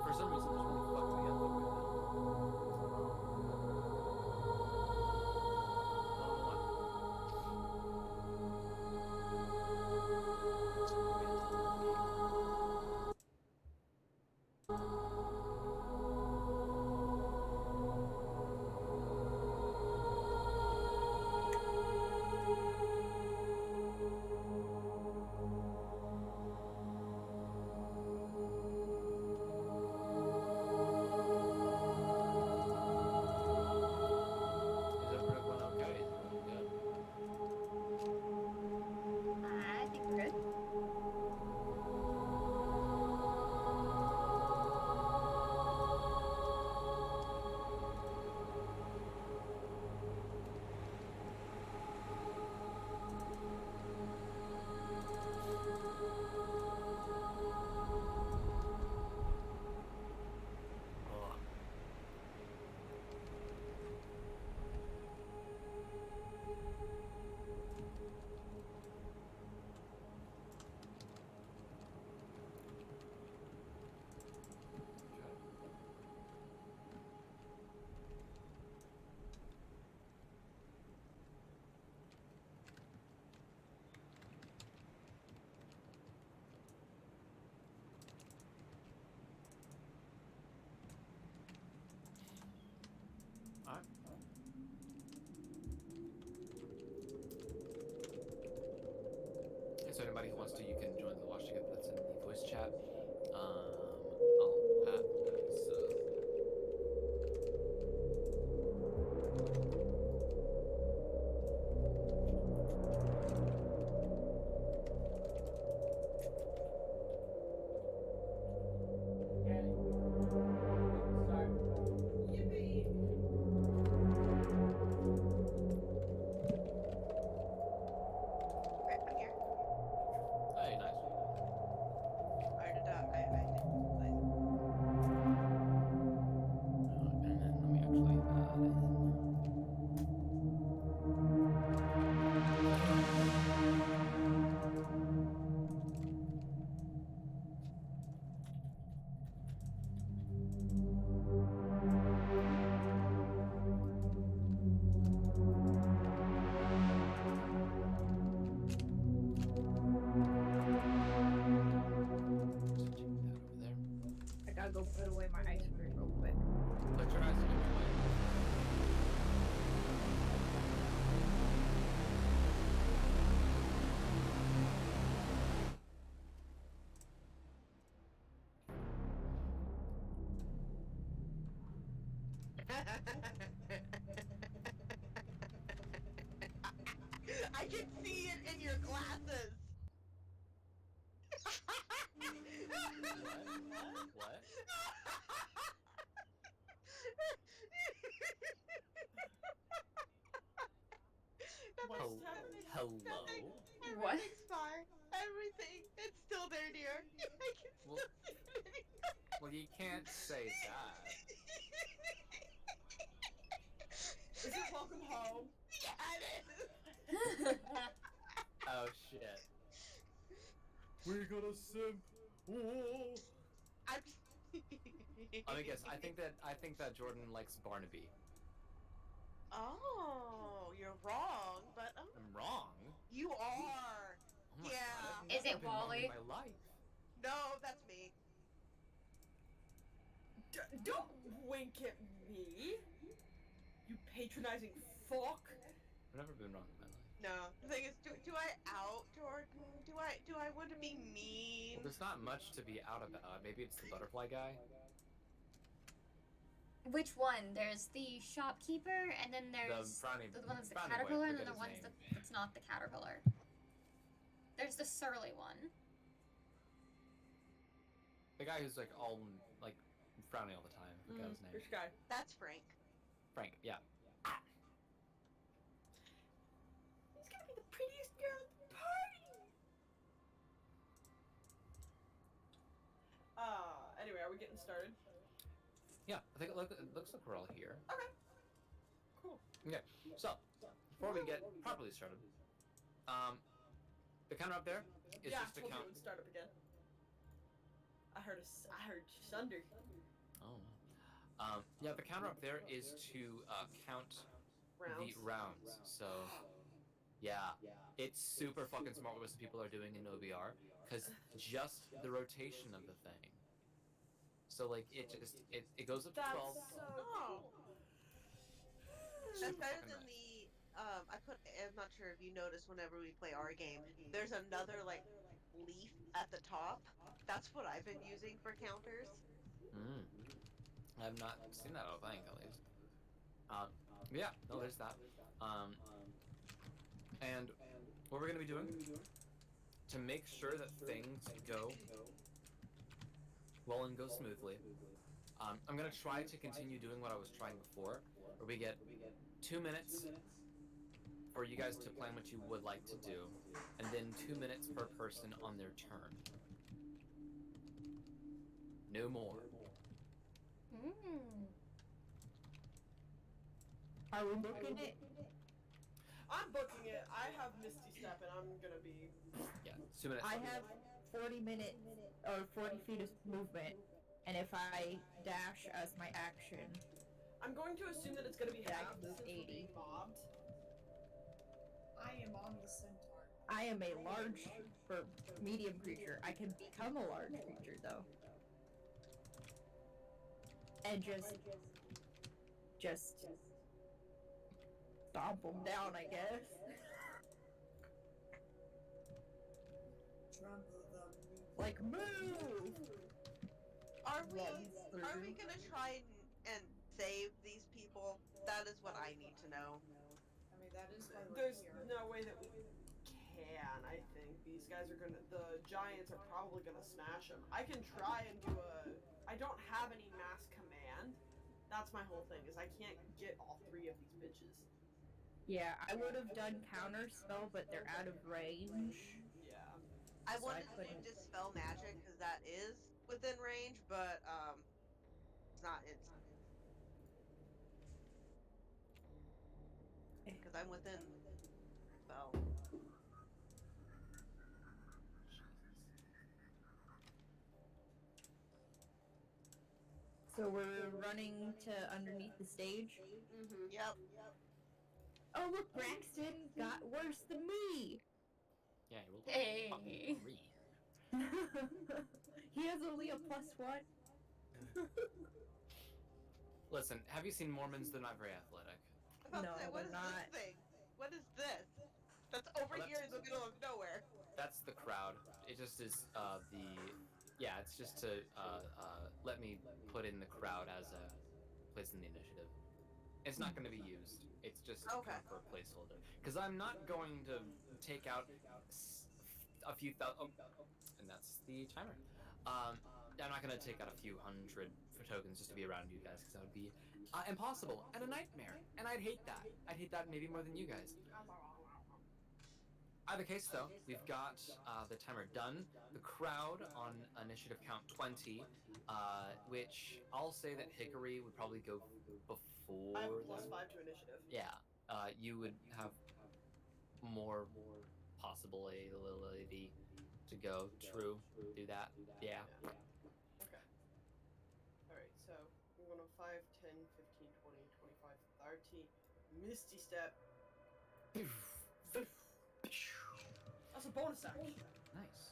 For some reason, there's really fucked me up right now. Is everyone okay? Is everyone good? I think we're good. Oh. Alright. So anybody who wants to, you can join the watch together. That's in the voice chat. I'll add these. Okay, I'm here. Hey, nice. I did that. I did. And then let me actually add in. Switching that over there. I gotta go put away my ice cream real quick. Put your ice cream away. I can see it in your glasses. What? What's Hel- happening? Hello? What? Everything's fine. Everything. It's still there, dear. I can still Well- see it. Well, you can't say that. Is it welcome home? Yeah, it is. Oh shit. We got a simp. Ooh. I'm. Let me guess. I think that Jordan likes Barnaby. Oh, you're wrong, but I'm wrong. you are. Oh my Yeah. God, I've Is never it been wrong Wally? in my life. No, that's me. Don't wink at me, you patronizing fuck. I've never been wrong in my life. No, the thing is, do I out Jordan? Do I want to be Well, mean? there's not much to be out about. Maybe it's the butterfly guy. Which one? There's the shopkeeper, and then there's frowny- the one that's the frowny boy, I caterpillar, and forget then the his one's name. that's not the caterpillar. There's the surly one. The guy who's like all like frowny all the time. I forgot his name. Which guy? That's Frank. Frank. Yeah. He's gonna be the prettiest girl at the party! Anyway, are we getting started? Yeah. I think it looks like we're all here. Okay. Cool. Okay. So before we get properly started, the counter up there is yeah, just to told you count. it would start up again. I heard thunder. Oh. Yeah, the counter up there is to count Rounds. the rounds. So, yeah, it's super fucking smart what most people are doing in OBR, because just the rotation of the thing. So like it goes up to 12. That's so Oh. cool. That's Super better fucking than nice. the I'm not sure if you noticed whenever we play our game, there's another like leaf at the top. That's what I've been using for counters. Mm. I have not seen that, I think, at least. Yeah, no, there's that. And what we're gonna be doing to make sure that things go well and go smoothly, I'm gonna try to continue doing what I was trying before, where we get 2 minutes for you guys to plan what you would like to do, and then 2 minutes per person on their turn. No more. Are we booking it? I'm booking it. I have Misty Step, and I'm gonna be. Yeah, 2 minutes. I have 40 minutes or 40 feet of movement, and if I dash as my action, I'm going to assume that it's gonna be Yeah, I half can move since we're 80. being mobbed. I am on the centaur. I am a large or medium creature. I can become a large creature though, and just stomp them down, I guess. Trample them. Like move. Are we Runs are we through. gonna try and save these people? That is what I need to know. I mean, that is why we're There's here. no way that we can. I think these guys are gonna. The giants are probably gonna smash them. I can try and do a. I don't have any mass command. That's my whole thing. Is I can't get all three of these bitches. Yeah, I would have done counter spell, but they're out of range. Yeah. I So wanted I to do couldn't. dispel magic because that is within range, but it's not. It's because I'm within spell. So we're running to underneath the stage. Mm-hmm. Yep. Oh look, Braxton got worse than me. Yeah, he rolled Hey. fucking 3. He has only a +1. Listen, have you seen Mormons? They're not very athletic. I'm about No, to say, what they're is not. this thing? What is this? That's over Well, here in the middle of nowhere. That's the crowd. It just is yeah, it's just to let me put in the crowd as a place in the initiative. It's not going to be used. It's just Okay. for a placeholder. Because I'm not going to take out a few thousand. Oh, and that's the timer. I'm not going to take out a few hundred for tokens just to be around you guys, because that would be impossible and a nightmare. And I'd hate that. I'd hate that maybe more than you guys. Either case, though, we've got the timer done. The crowd on initiative count 20, which I'll say that Hickory would probably go before. I have a them. +5 to initiative. Yeah, you would have more possibility to go. True. Do that. Yeah. Okay. Alright, so we're going to 5, 10, 15, 20, 25, 30. Misty Step. That's a bonus action. Nice.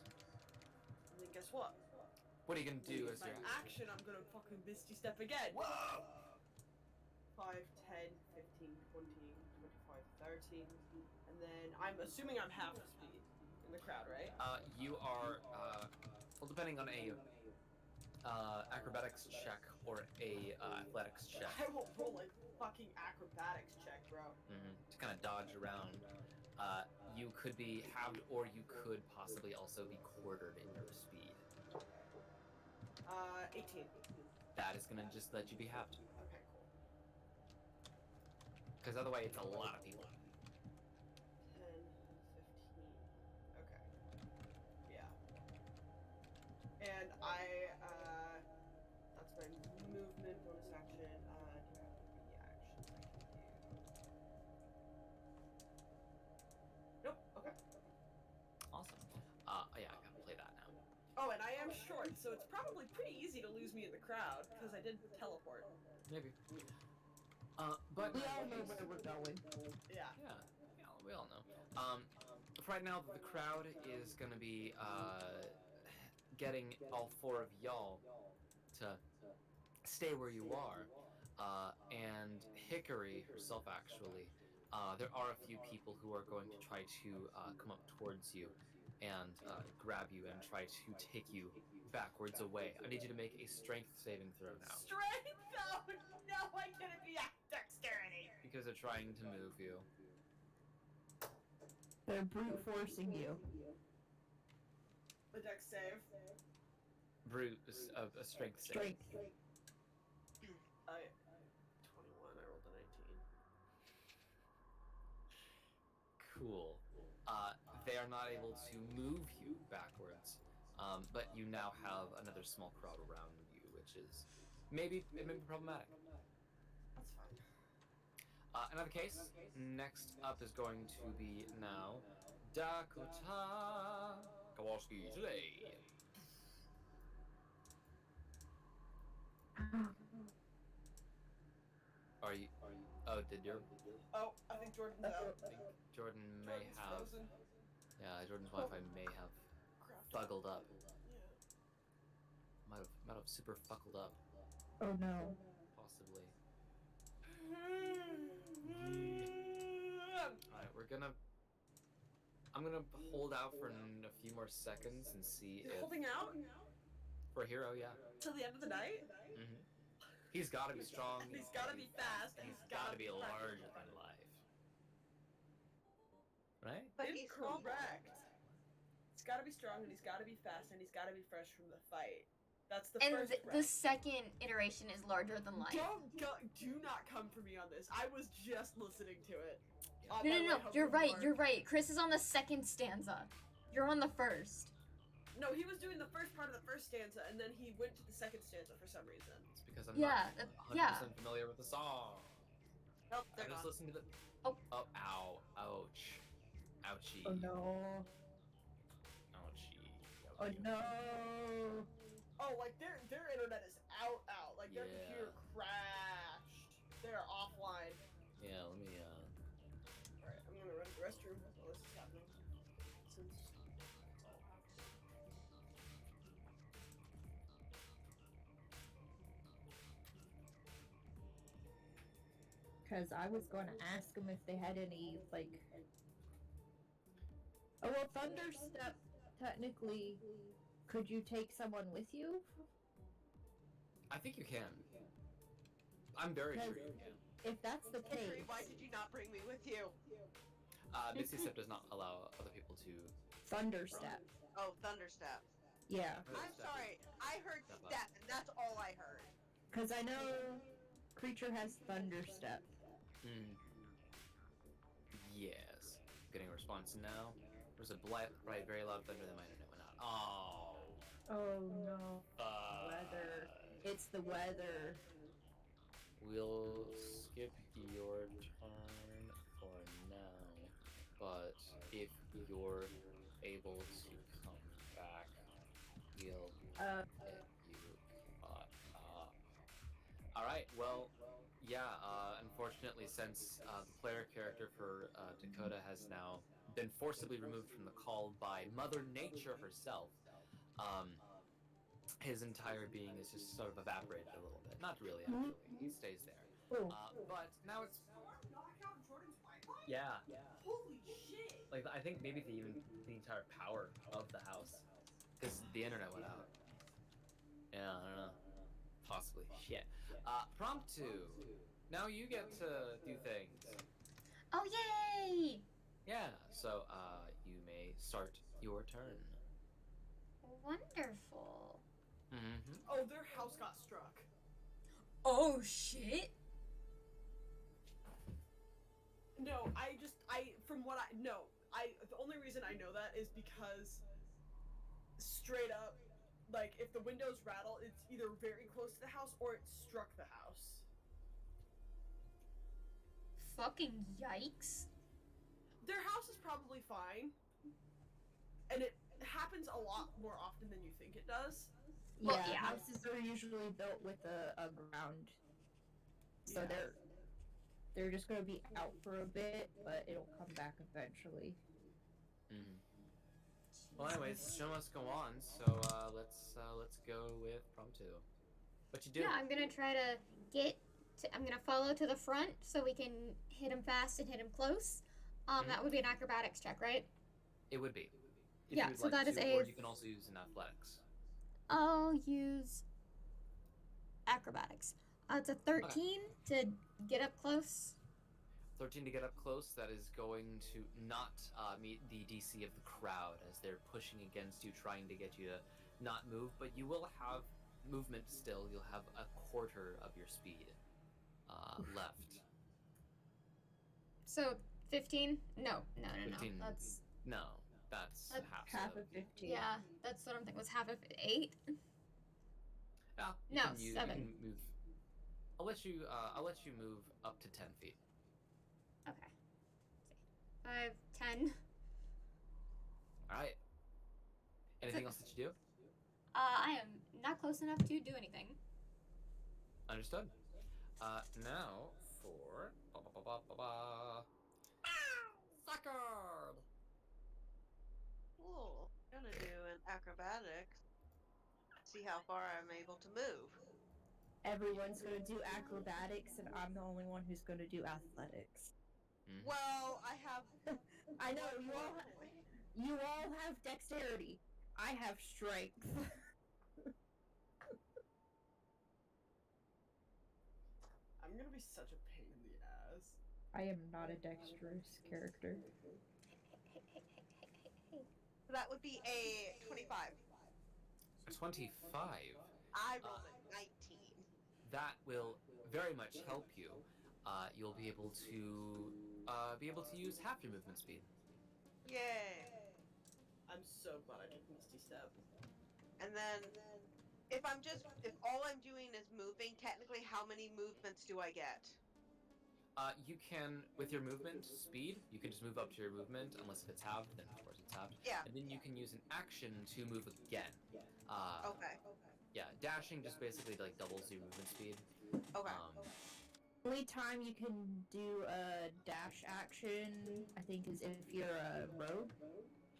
And then guess what? What are you gonna do as My your action, I'm gonna fucking Misty Step again. Whoa! 5, 10, 15, 20, 25, 13. And then I'm assuming I'm half speed in the crowd, right? You are, well, depending on a acrobatics check or a athletics check. I will roll a fucking acrobatics check, bro. To kind of dodge around. You could be halved, or you could possibly also be quartered in your speed. 18. That is gonna just let you be halved. Okay, cool. Because otherwise, it's a lot of people. 10, 15. Okay. Yeah. And that's my movement bonus action. Do I have any actions I can do? Nope. Okay. Awesome. Yeah, I gotta play that now. Oh, and I am short, so it's probably pretty easy to lose me in the crowd, because I did teleport. Maybe. But We all know where we're going. Yeah. Yeah, we all know. For right now, the crowd is gonna be getting all four of y'all to stay where you are, and Hickory herself, actually. There are a few people who are going to try to come up towards you and grab you and try to take you backwards away. I need you to make a strength saving throw now. Strength? Oh no, I couldn't be at dexterity. Because they're trying to move you. They're brute forcing you. The dex save. Brute, a strength save. Strength. 21, I rolled a 19. Cool. They are not able to move you backwards, but you now have another small crowd around you, which is maybe problematic. That's fine. In other case, next up is going to be now Dakota Kowalski today. Are you? Oh, did your? Oh, I think Jordan's out. I think Jordan may Jordan's have. frozen. Yeah, Jordan's Wi-Fi may have Crap. fuggled up. Yeah. Might have super fuckled up, Oh no. possibly. Alright, I'm gonna hold out for a few more seconds and see You're if holding out for a hero, yeah. till the end of the night? He's gotta be strong. He's gotta be fast. And he's gotta be larger than life. Right? But he's small. Incorrect. He's gotta be strong, and he's gotta be fast, and he's gotta be fresh from the fight. That's the And first the rank. second iteration is larger than life. Do not come for me on this. I was just listening to it. No, you're right. Chris is on the second stanza. You're on the first. No, he was doing the first part of the first stanza, and then he went to the second stanza for some reason. It's because I'm Yeah, not 100% yeah. familiar with the song. Nope, I they're just gone. listened to the. Oh. Oh, ow. Ouch. Ouchie. Oh no. Ouchie. Oh no. Oh, like their internet is out. Like their Yeah. computer crashed. They're offline. Yeah, let me, Alright, I'm gonna run to the restroom while this is happening. Since... Because I was going to ask them if they had any, like... Oh, well, Thunderstep, technically, could you take someone with you? I think you can. I'm very sure you can. If that's the Hickory, case... why did you not bring me with you? Misty Step does not allow other people to. Thunderstep. Oh, Thunderstep. Yeah. I'm sorry, I heard Step up. step, and that's all I heard. Because I know Creature has Thunderstep. Yes. Getting a response now. There's a bright, very loud thunder that my internet went out. Oh. Oh no. Weather. It's the weather. We'll skip your turn for now, but if you're able to come back, we'll get you caught up. Alright, well, yeah, unfortunately, since the player character for Dakota has now been forcibly removed from the call by Mother Nature herself, his entire being is just sort of evaporated a little bit. Not really, actually. He stays there. Oh. But now it's... Knock out Jordan's wife. Yeah. Holy shit! Like I think maybe the entire power of the house, because the internet went out. Yeah, I don't know. Possibly. Shit. Prompt 2. Now you get to do things. Oh, yay! Yeah, so you may start your turn. Wonderful. Mm-hmm. Oh, their house got struck. Oh, shit. No, the only reason I know that is because straight up, like, if the windows rattle, it's either very close to the house or it struck the house. Fucking yikes. Their house is probably fine, and it happens a lot more often than you think it does. Well, Yeah, yeah. houses are usually built with a ground, so Yeah. they're just gonna be out for a bit, but it'll come back eventually. Mm-hmm. Well, anyways, show must go on. So let's go with prompt 2. What you do? Yeah, I'm gonna try to I'm gonna follow to the front so we can hit him fast and hit him close. That would be an acrobatics check, right? It would be. If Yeah, you would so like that is to, a- or you can also use an athletics. I'll use acrobatics. It's a 13 to get up close. 13 to get up close. That is going to not meet the DC of the crowd as they're pushing against you, trying to get you to not move. But you will have movement still. You'll have a quarter of your speed left. So 15? No. 15. That's That's That's Half so of 15. yeah. That's what I'm thinking. Was half of 8? yeah, No, you 7. can move. I'll let you move up to 10 feet. Okay. 5, 10. All right. Anything else that you do? I am not close enough to do anything. Understood. Now for Sucker. Cool. Gonna do an acrobatics. See how far I'm able to move. Everyone's gonna do acrobatics, and I'm the only one who's gonna do athletics. Well, I have. I know one you more all. point. You all have dexterity. I have strength. I'm gonna be such a pain in the ass. I am not a dexterous character. That would be a 25. 25. I rolled a 19. That will very much help you. You'll be able to use half your movement speed. Yay. I'm so glad I took Misty Step. And then, if all I'm doing is moving, technically, how many movements do I get? You can, with your movement speed, you can just move up to your movement, unless if it's halved, then of course it's halved. Yeah. And then you can use an action to move again. Okay. Yeah, dashing just basically like doubles your movement speed. Okay. Only time you can do a dash action, I think, is if you're a rogue.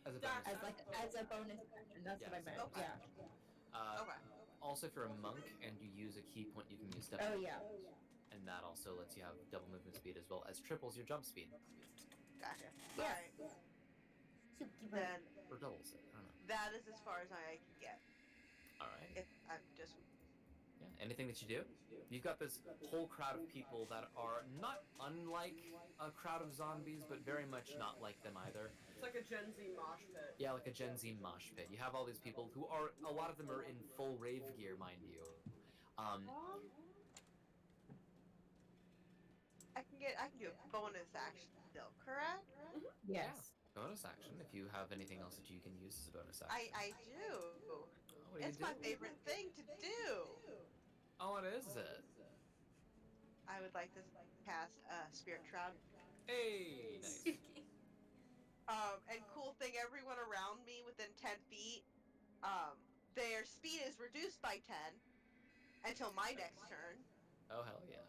As a bonus. As a bonus action. That's what I meant. Okay. Yeah. Okay. Also, if you're a monk and you use a key point, you can use step. Oh yeah. And that also lets you have double movement speed as well as triples your jump speed. Gotcha. Yeah. Alright. Then Or doubles it. I don't know. that is as far as I can get. Alright. If I'm just. Yeah. Anything that you do? You've got this whole crowd of people that are not unlike a crowd of zombies, but very much not like them either. It's like a Gen Z mosh pit. Yeah, like a Gen Z mosh pit. You have all these people who are, a lot of them are in full rave gear, mind you. I can do a bonus action still, correct? Yes. Yeah, bonus action, if you have anything else that you can use as a bonus action. I do. Oh, what do It's you my do? favorite thing to do. Oh, what is it? I would like to cast Spirit Shroud. Hey, nice. And cool thing, everyone around me within 10 feet, their speed is reduced by 10 until my next turn, Oh, hell yeah.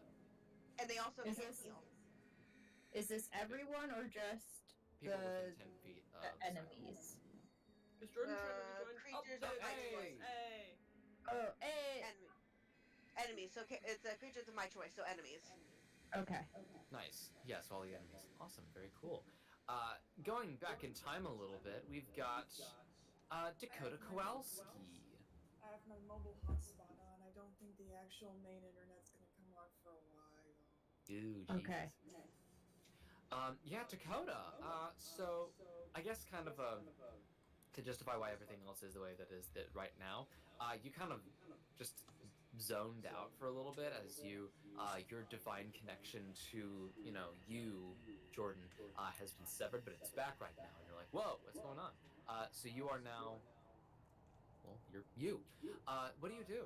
and they also Is can't this- heal. Is this everyone or just People the within 10 feet of enemies? Is Jordan trying to join? Creatures oh, of my hey. choice. Hey. Oh, hey! Enemies. So it's creatures of my choice, so enemies. Okay. Nice. Yes, all the enemies. Awesome. Very cool. Going back in time a little bit, we've got Dakota Kowalski. I have my mobile hotspot on. I don't think the actual main internet's gonna come on for a while. Ooh, Okay. Jesus. Yeah, Dakota. So I guess kind of to justify why everything else is the way that is that right now, you kind of just zoned out for a little bit as your divine connection to you, Jordan, has been severed, but it's back right now, and you're like, whoa, what's going on? So you are now, well, you're you. What do you do?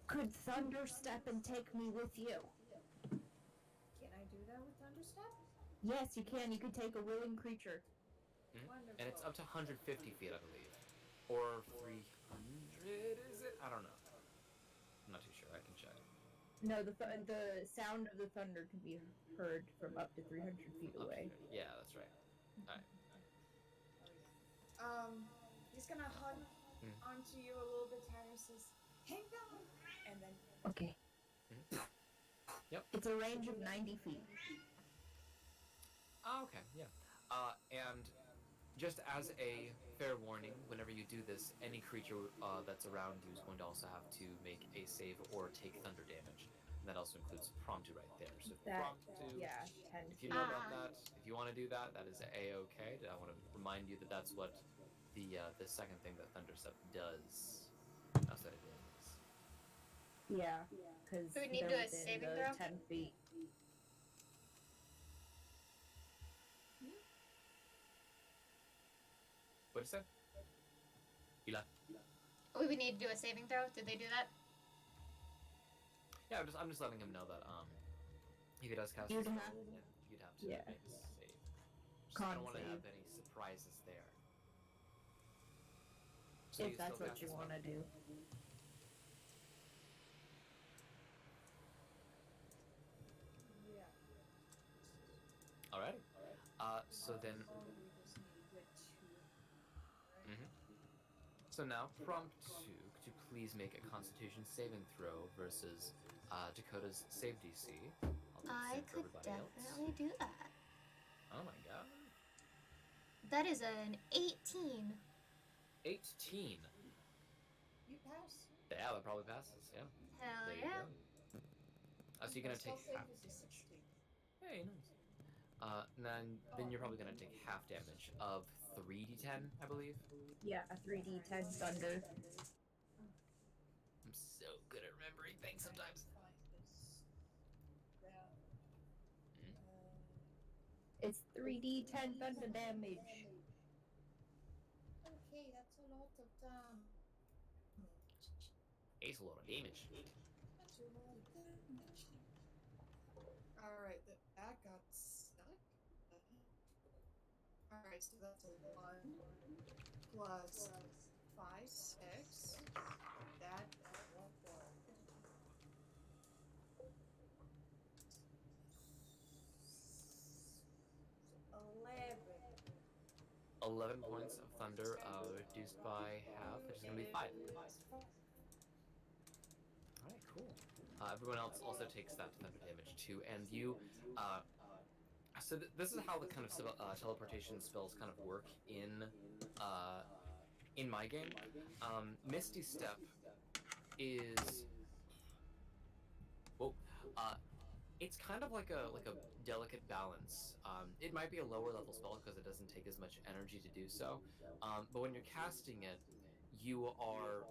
Could Thunder step and take me with you? Can I do that with Thunderstep? Yes, you can. You could take a willing creature. Wonderful. And it's up to 150 feet, I believe, or 300. Is it? I don't know. I'm not too sure. I can check. No, the sound of the thunder can be heard from up to 300 feet away. Yeah, that's right. All right. He's gonna hug onto you a little bit tighter, says, hang on, and then Okay. Yep. It's a range of 90 feet. Oh, okay, yeah. And just as a fair warning, whenever you do this, any creature that's around you is going to also have to make a save or take thunder damage. And that also includes Promptu right there. So Promptu, Yeah, 10 if you know about that, if you want to do that, that is a-okay. I want to remind you that that's what the second thing that Thunderstep does. That's what it is. Yeah, because Do we need to do a saving throw? 10 feet. What'd you say? Eli? We would need to do a saving throw. Did they do that? Yeah, I'm just letting him know that if he does cast You'd a spell, have- you'd have to yeah. make a save. Just Con I don't want to save. have any surprises there. So If that's still what cast you the want to spell? do. yeah. Alrighty. So then, Oh, we just need to get two. Right? so now Promptu, could you please make a Constitution saving throw versus Dakota's save DC? I'll do the I same for could everybody else. definitely do that. Oh my god. That is an 18. 18. You pass. Yeah, that probably passes. Yeah. Hell There you yeah. go. So you're gonna Spell take save half is a damage. 16. Hey, nice. Then you're probably gonna take half damage of 3d10, I believe. Yeah, 3d10 thunder. I'm so good at remembering things sometimes. Find this. Yeah. It's 3d10 thunder damage. Okay, that's a lot of damage. It's a lot of damage. That's a lot of damage. Alright, that got stuck. Alright, so that's a 1 plus 5, 6. That 11. 11 points of thunder, reduced by half, which is gonna be 5. Alright, cool. Everyone else also takes that thunder damage too, and you, so this is how the kind of teleportation spells kind of work in my game. Misty Step is, well, it's kind of like a delicate balance. It might be a lower level spell because it doesn't take as much energy to do so, but when you're casting it, you are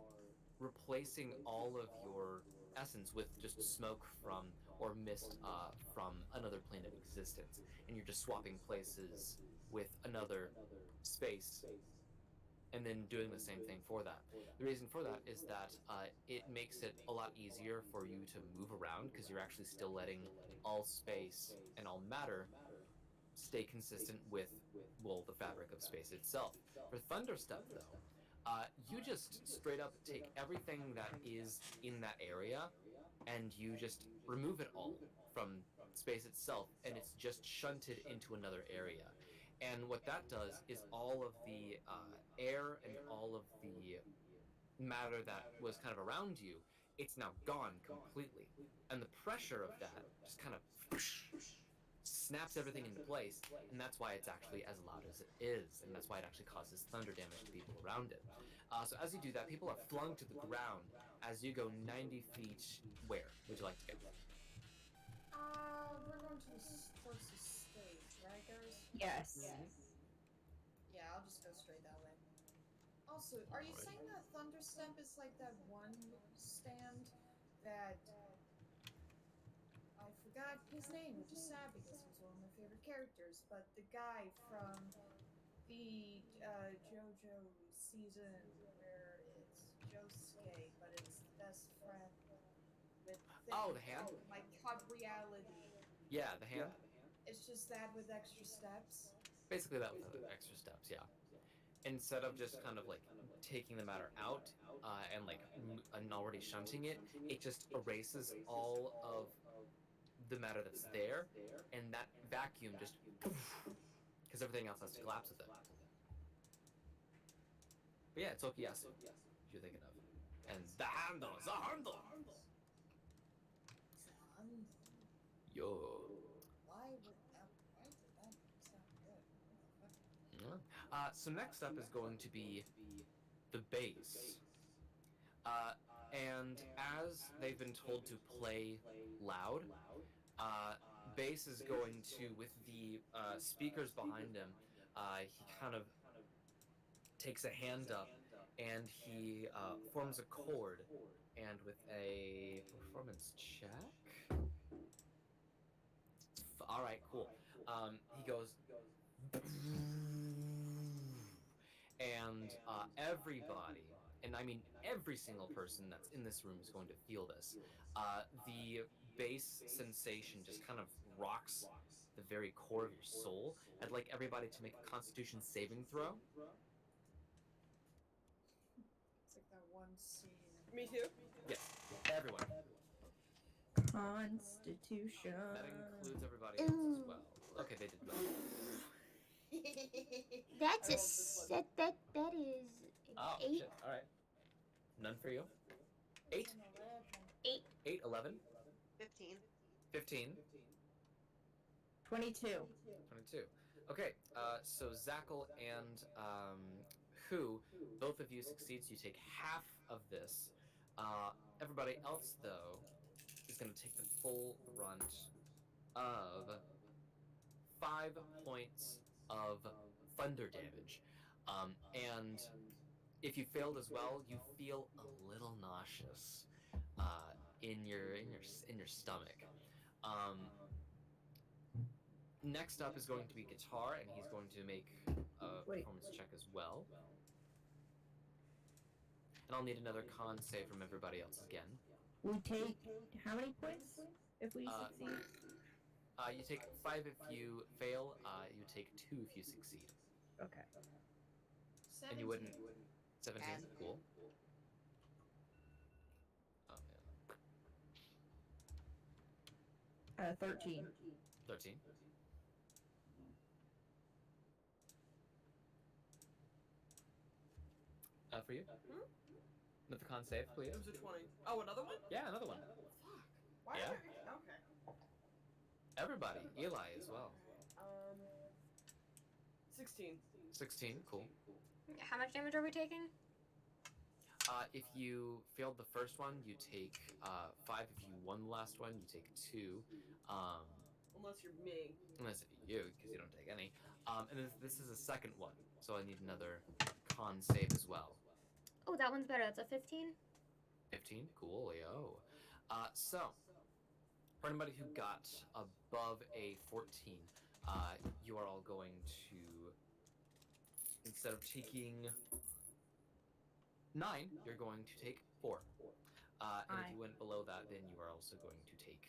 replacing all of your essence with just smoke from or mist from another plane of existence, and you're just swapping places with another space and then doing the same thing for that. The reason for that is that it makes it a lot easier for you to move around because you're actually still letting all space and all matter stay consistent with, well, the fabric of space itself. For Thunderstep, though, you just straight up take everything that is in that area and you just remove it all from space itself, and it's just shunted into another area. And what that does is all of the air and all of the matter that was kind of around you it's now gone completely. And the pressure of that just kind of snaps everything into place, and that's why it's actually as loud as it is, and that's why it actually causes thunder damage to people around it. So as you do that, people are flung to the ground as you go 90 feet. Where would you like to go? We're going towards the stage, right, guys? Yes. Yeah, I'll just go straight that way. Also, are you saying that Thunderstep is like that one stand that I forgot his name, which is sad because he was one of my favorite characters, but the guy from the JoJo season where it's Josuke, but it's the best friend with Oh, things the hand? like Hug Reality. Yeah, the hand. It's just that with extra steps. Basically, that with the extra steps. Yeah. Instead of just kind of like taking the matter out and like and already shunting it, it just erases all of the matter that's there, and that vacuum just because everything else has to collapse with it. But yeah, it's Okuyasu you're thinking of, and the handle. Yo. Why did that sound good? What the fuck? So next up is going to be the bass. And as they've been told to play loud, bass is going to, with the speakers behind him, he kind of takes a hand up and he forms a chord, and with a performance check. All right, cool. He goes, and everybody, and I mean every single person that's in this room is going to feel this. The bass sensation just kind of rocks the very core of your soul. I'd like everybody to make a Constitution saving throw. It's like that one scene. Me too. Yes, everyone. Constitution. That includes everybody else as well. Okay, they did well. That's that is Oh, 8. shit. All right. None for you. 8? 8. 8, 11, 15. 15, 22. 22. Okay, so Zackle and Who, both of you succeed, so you take half of this. Everybody else, though, is going to take the full brunt of 5 points of thunder damage. And if you failed as well, you feel a little nauseous in your stomach. Next up is going to be guitar, and he's going to make a performance check as well. And I'll need another con save from everybody else again. We take how many points if we succeed? You take 5 if you fail. You take 2 if you succeed. Okay. 17. And you wouldn't. 17. Cool. Oh man. 13. 13. For you? Another con save, please. It was a 20. Oh, another one? Yeah, another one. Fuck. Why Yeah. Okay. Everybody. Eli as well. 16. 16. Cool. How much damage are we taking? If you failed the first one, you take 5. If you won the last one, you take 2. Unless you're me. Unless you, because you don't take any. And this is a second one, so I need another con save as well. Oh, that one's better. That's a 15. 15? Cool, yo. So, for anybody who got above a 14, you are all going to, instead of taking 9, you're going to take 4. And if you went below that, then you are also going to take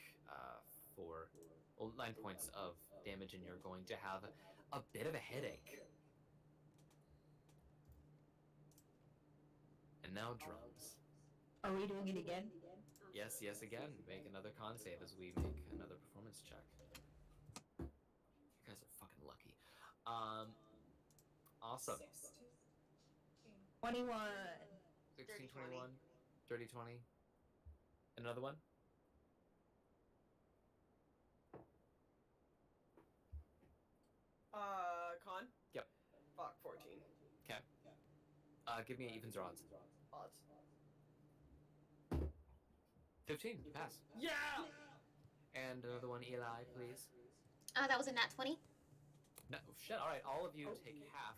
9 points of damage, and you're going to have a bit of a headache. And now drums. Are we doing it again? Yes, again. Make another con save as we make another performance check. You guys are fucking lucky. Awesome. 21. 16, 21, 30, 20. Another one? Con? Yep. Fuck, 14. Okay. Give me evens or odds. Odds. 15. You pass. Yeah! And another one, Eli, please. That was a nat 20. No, shit. All right, all of you take half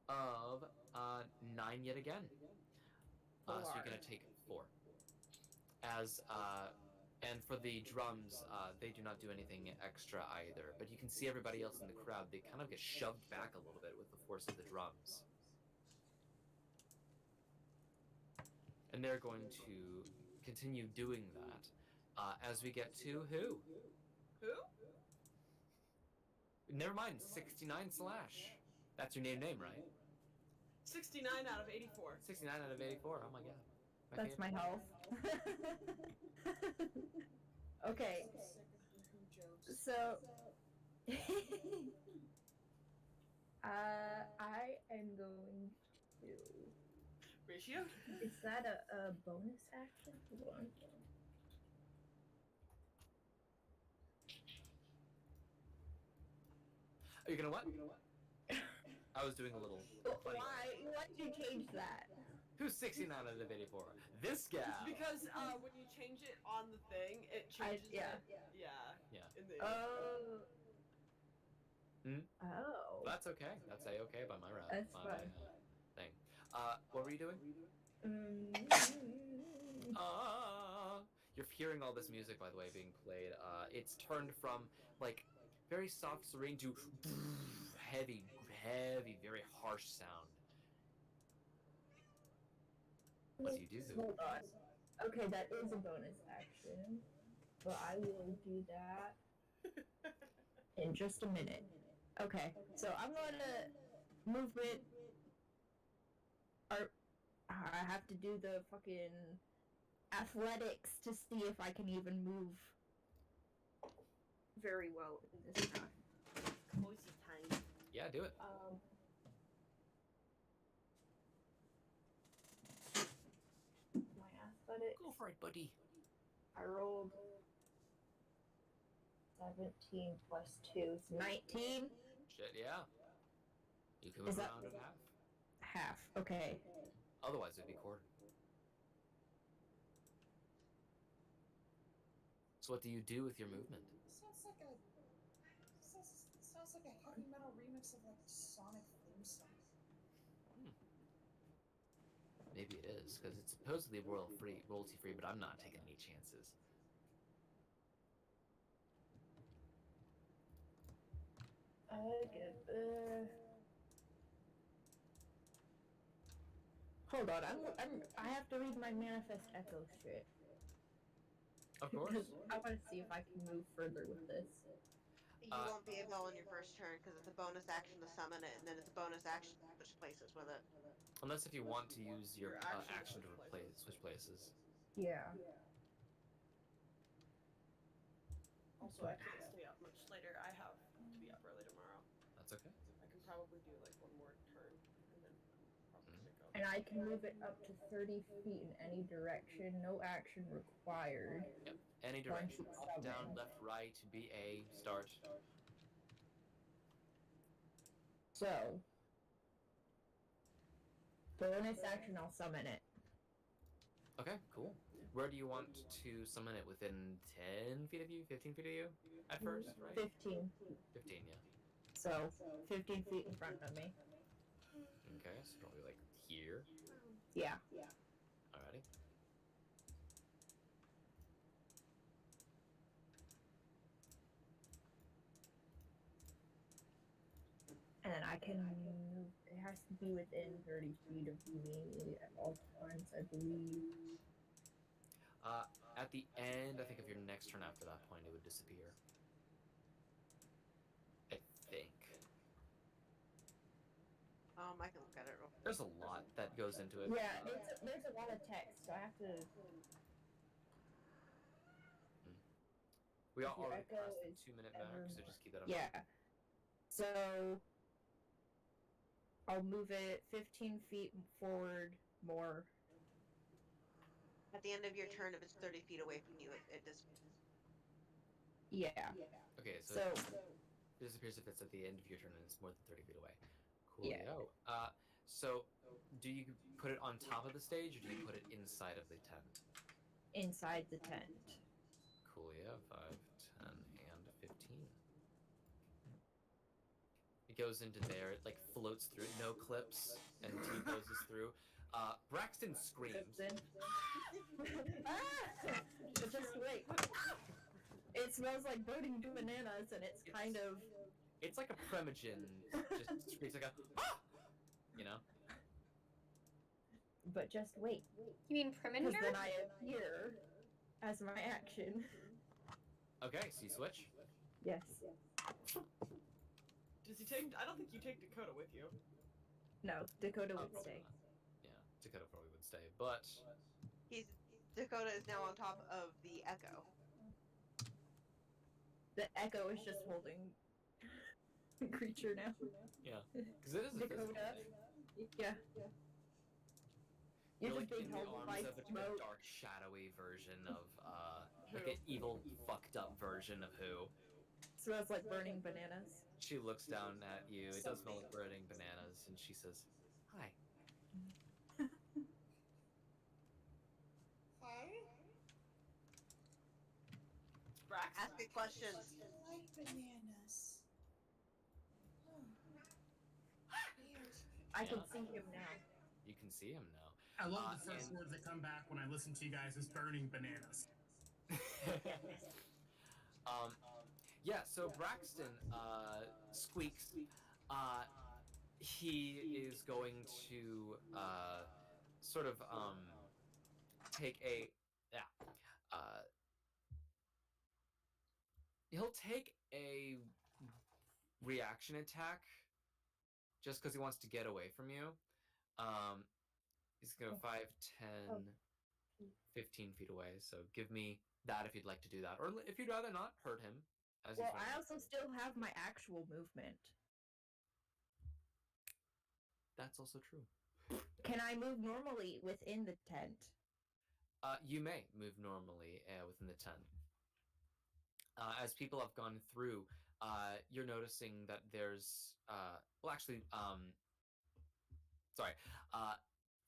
of 9 yet again. So you're gonna take 4. As and for the drums, they do not do anything extra either. But you can see everybody else in the crowd. They kind of get shoved back a little bit with the force of the drums. And they're going to continue doing that as we get to who? Who? Never mind, 69 slash. That's your name, right? 69 out of 84. 69 out of 84. Oh my god. That's my health. Okay, I'm sick of who jokes. so I am going to. Ratio? Is that a bonus action? Hold on. Are you gonna what? I was doing a little funny. Why did you change that? Who's 69 out of 84? This gal. Because when you change it on the thing, it changes yeah. it. Yeah. Yeah. In the Oh. Hmm? Oh. That's okay. That's a-okay by my route. That's my fine. Thing. What were you doing? You're hearing all this music, by the way, being played. It's turned from, like, very soft, serene to heavy, very harsh sound. What do you do? Hold on. Okay, that is a bonus action, but I will do that in just a minute. Okay, so I'm gonna move it. Or I have to do the fucking athletics to see if I can even move very well in this time. Cozy time. Yeah, do it. My athletics. Go for it, buddy. I rolled 17 plus 2 is 19. Shit, yeah. You can Is move that- around in half. Half. Okay. Otherwise, it'd be quarter. So what do you do with your movement? Sounds like a heavy metal remix of like the Sonic theme song. Maybe it is, because it's supposedly royalty free, but I'm not taking any chances. Hold on, I have to read my manifest echo shit. Of course. Because I want to see if I can move further with this. You won't be able on your first turn because it's a bonus action to summon it, and then it's a bonus action to switch places with it. Unless if you want to use your Your action action to to switch places. Yeah. Also, I can't stay up much later. I have to be up early tomorrow. That's okay. I can probably do like one more turn, and then I'm probably gonna go. And I can move it up to 30 feet in any direction, no action required. Yep. Any direction. Up, down, left, right, BA, start. So, bonus action, I'll summon it. Okay, cool. Where do you want to summon it? Within 10 feet of you? 15 feet of you? At first, right? 15. 15, yeah. So, 15 feet in front of me. Okay, so probably like here. Yeah. Alrighty. And then I can move, it has to be within 30 feet of me at all times, I believe. At the end, I think of your next turn after that point, it would disappear. I think. I can look at it real quick. There's a lot that goes into it. Yeah, there's a lot of text, so I have to... We If your already echo passed the is 2-minute mark, so just keep that in Yeah. mind. So, I'll move it 15 feet forward more. At the end of your turn, if it's 30 feet away from you, it disappears. Yeah. Okay, so So it disappears if it's at the end of your turn and it's more than 30 feet away. Yeah. Coolio. So do you put it on top of the stage or do you put it inside of the tent? inside the tent. Coolio. 5, 10, and 15. It goes into there, it like floats through, no clips, and T-poses through. Braxton screams. Ah! But just wait. It smells like burning bananas, and it's kind of. It's like a primogen, just screams like a ah! You know? But just wait, You mean because primitive? then I appear as my action. Okay, so you switch. Yes. Does he take? I don't think you take Dakota with you. No, Dakota Oh, would stay. Yeah, Dakota probably would stay, but Dakota is now on top of the Echo. The Echo is just holding the creature now. yeah, because it is a physical Dakota. thing. Yeah. You're You're like just being in the held arms by of a smoke. dark, shadowy version of like an evil, fucked up version of who. Smells like burning bananas. She looks down at you. It does smell like burning bananas, and she says, "Hi." Hi. Braxton. Ask it questions. I like bananas. Oh. Weird. I can Yeah. see him now. You can see him now. I love the first and- words that come back when I listen to you guys is burning bananas. Yeah, so Braxton squeaks. He is going to sort of take a he'll take a reaction attack just because he wants to get away from you. He's gonna 5, 10, 15 feet away. So give me that if you'd like to do that, or if you'd rather not hurt him. As Well, he's running I up also there. still have my actual movement. That's also true. Can I move normally within the tent? You may move normally within the tent. As people have gone through, you're noticing that there's well, actually, sorry,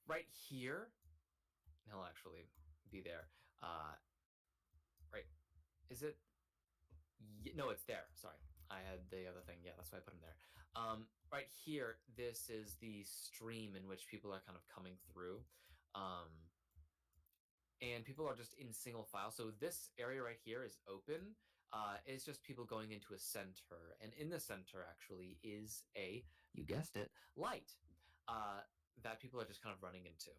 right here. He'll actually be there. Right, is it? No, it's there. Sorry, I had the other thing. Yeah, that's why I put him there. Right here, this is the stream in which people are kind of coming through. And people are just in single file. So this area right here is open. It's just people going into a center. And in the center, actually, is a, you guessed it, light that people are just kind of running into.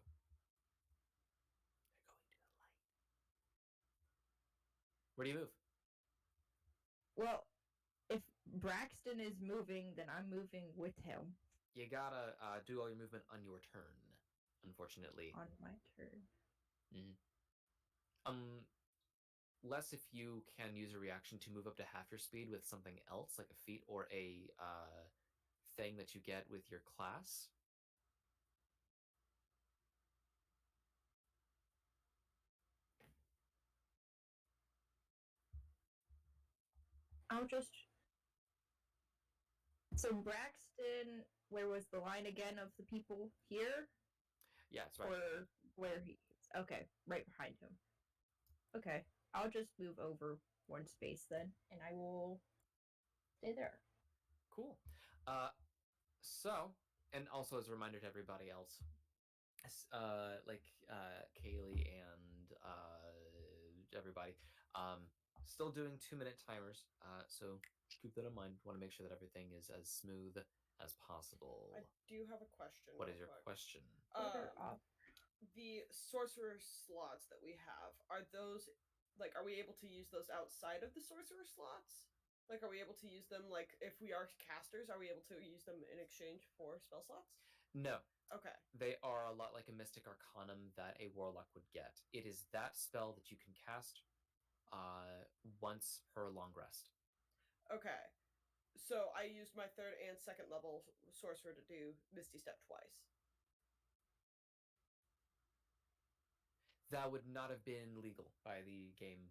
They're going to the light. Where do you move? Well, if Braxton is moving, then I'm moving with him You gotta do all your movement on your turn, unfortunately. on my turn. Less if you can use a reaction to move up to half your speed with something else, like a feat or a thing that you get with your class. I'll just. So Braxton, where was the line again of the people here? Yeah, it's right. Or where he is? Okay, right behind him. Okay, I'll just move over one space then, and I will stay there. Cool. So, and also as a reminder to everybody else, Kaylee and everybody, still doing 2-minute timers. So keep that in mind. Want to make sure that everything is as smooth as possible. I do have a question. What real is your quick. question? Order off. The sorcerer slots that we have, are those, like, are we able to use those outside of the sorcerer slots? Like, are we able to use them, like, if we are casters, are we able to use them in exchange for spell slots? No. Okay. They are a lot like a Mystic Arcanum that a Warlock would get. It is that spell that you can cast once per long rest. Okay. So I used my 3rd and 2nd level sorcerer to do Misty Step twice. that would not have been legal by the game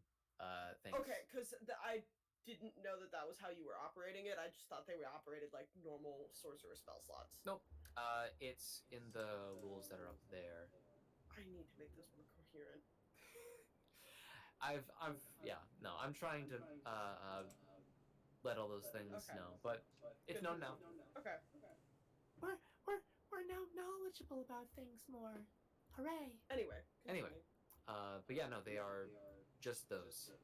things. Okay, because I didn't know that was how you were operating it. I just thought they were operated like normal sorcerer spell slots. Nope. It's in the rules that are up there. I need to make this more coherent. I'm trying to let all those things know, but it's known now. Okay. We're now knowledgeable about things more. Hooray! Anyway. Anyway, but yeah, no, they are just those. Gotcha.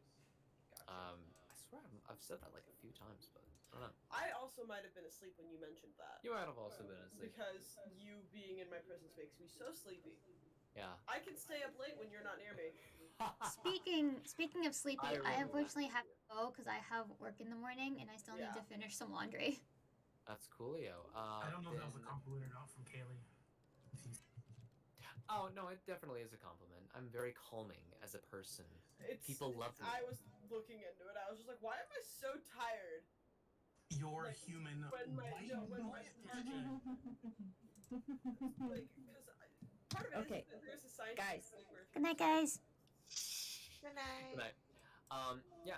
I swear I've said that like a few times, but I don't know. I also might have been asleep when you mentioned that. You might have also been asleep. Because you being in my presence makes me so sleepy. Yeah. I can stay up late when you're not near me. Speaking of sleepy, I unfortunately have to go because I have work in the morning and I still need to finish some laundry. That's coolio. I don't know if that was a compliment or not from Kaylee. Oh no, it definitely is a compliment. I'm very calming as a person. People love me. I was looking into it. I was just like, why am I so tired? You're human. When my like, because part of it Okay. is that there's a science. Guys. Good night, guys. Good night. Good night. Yeah,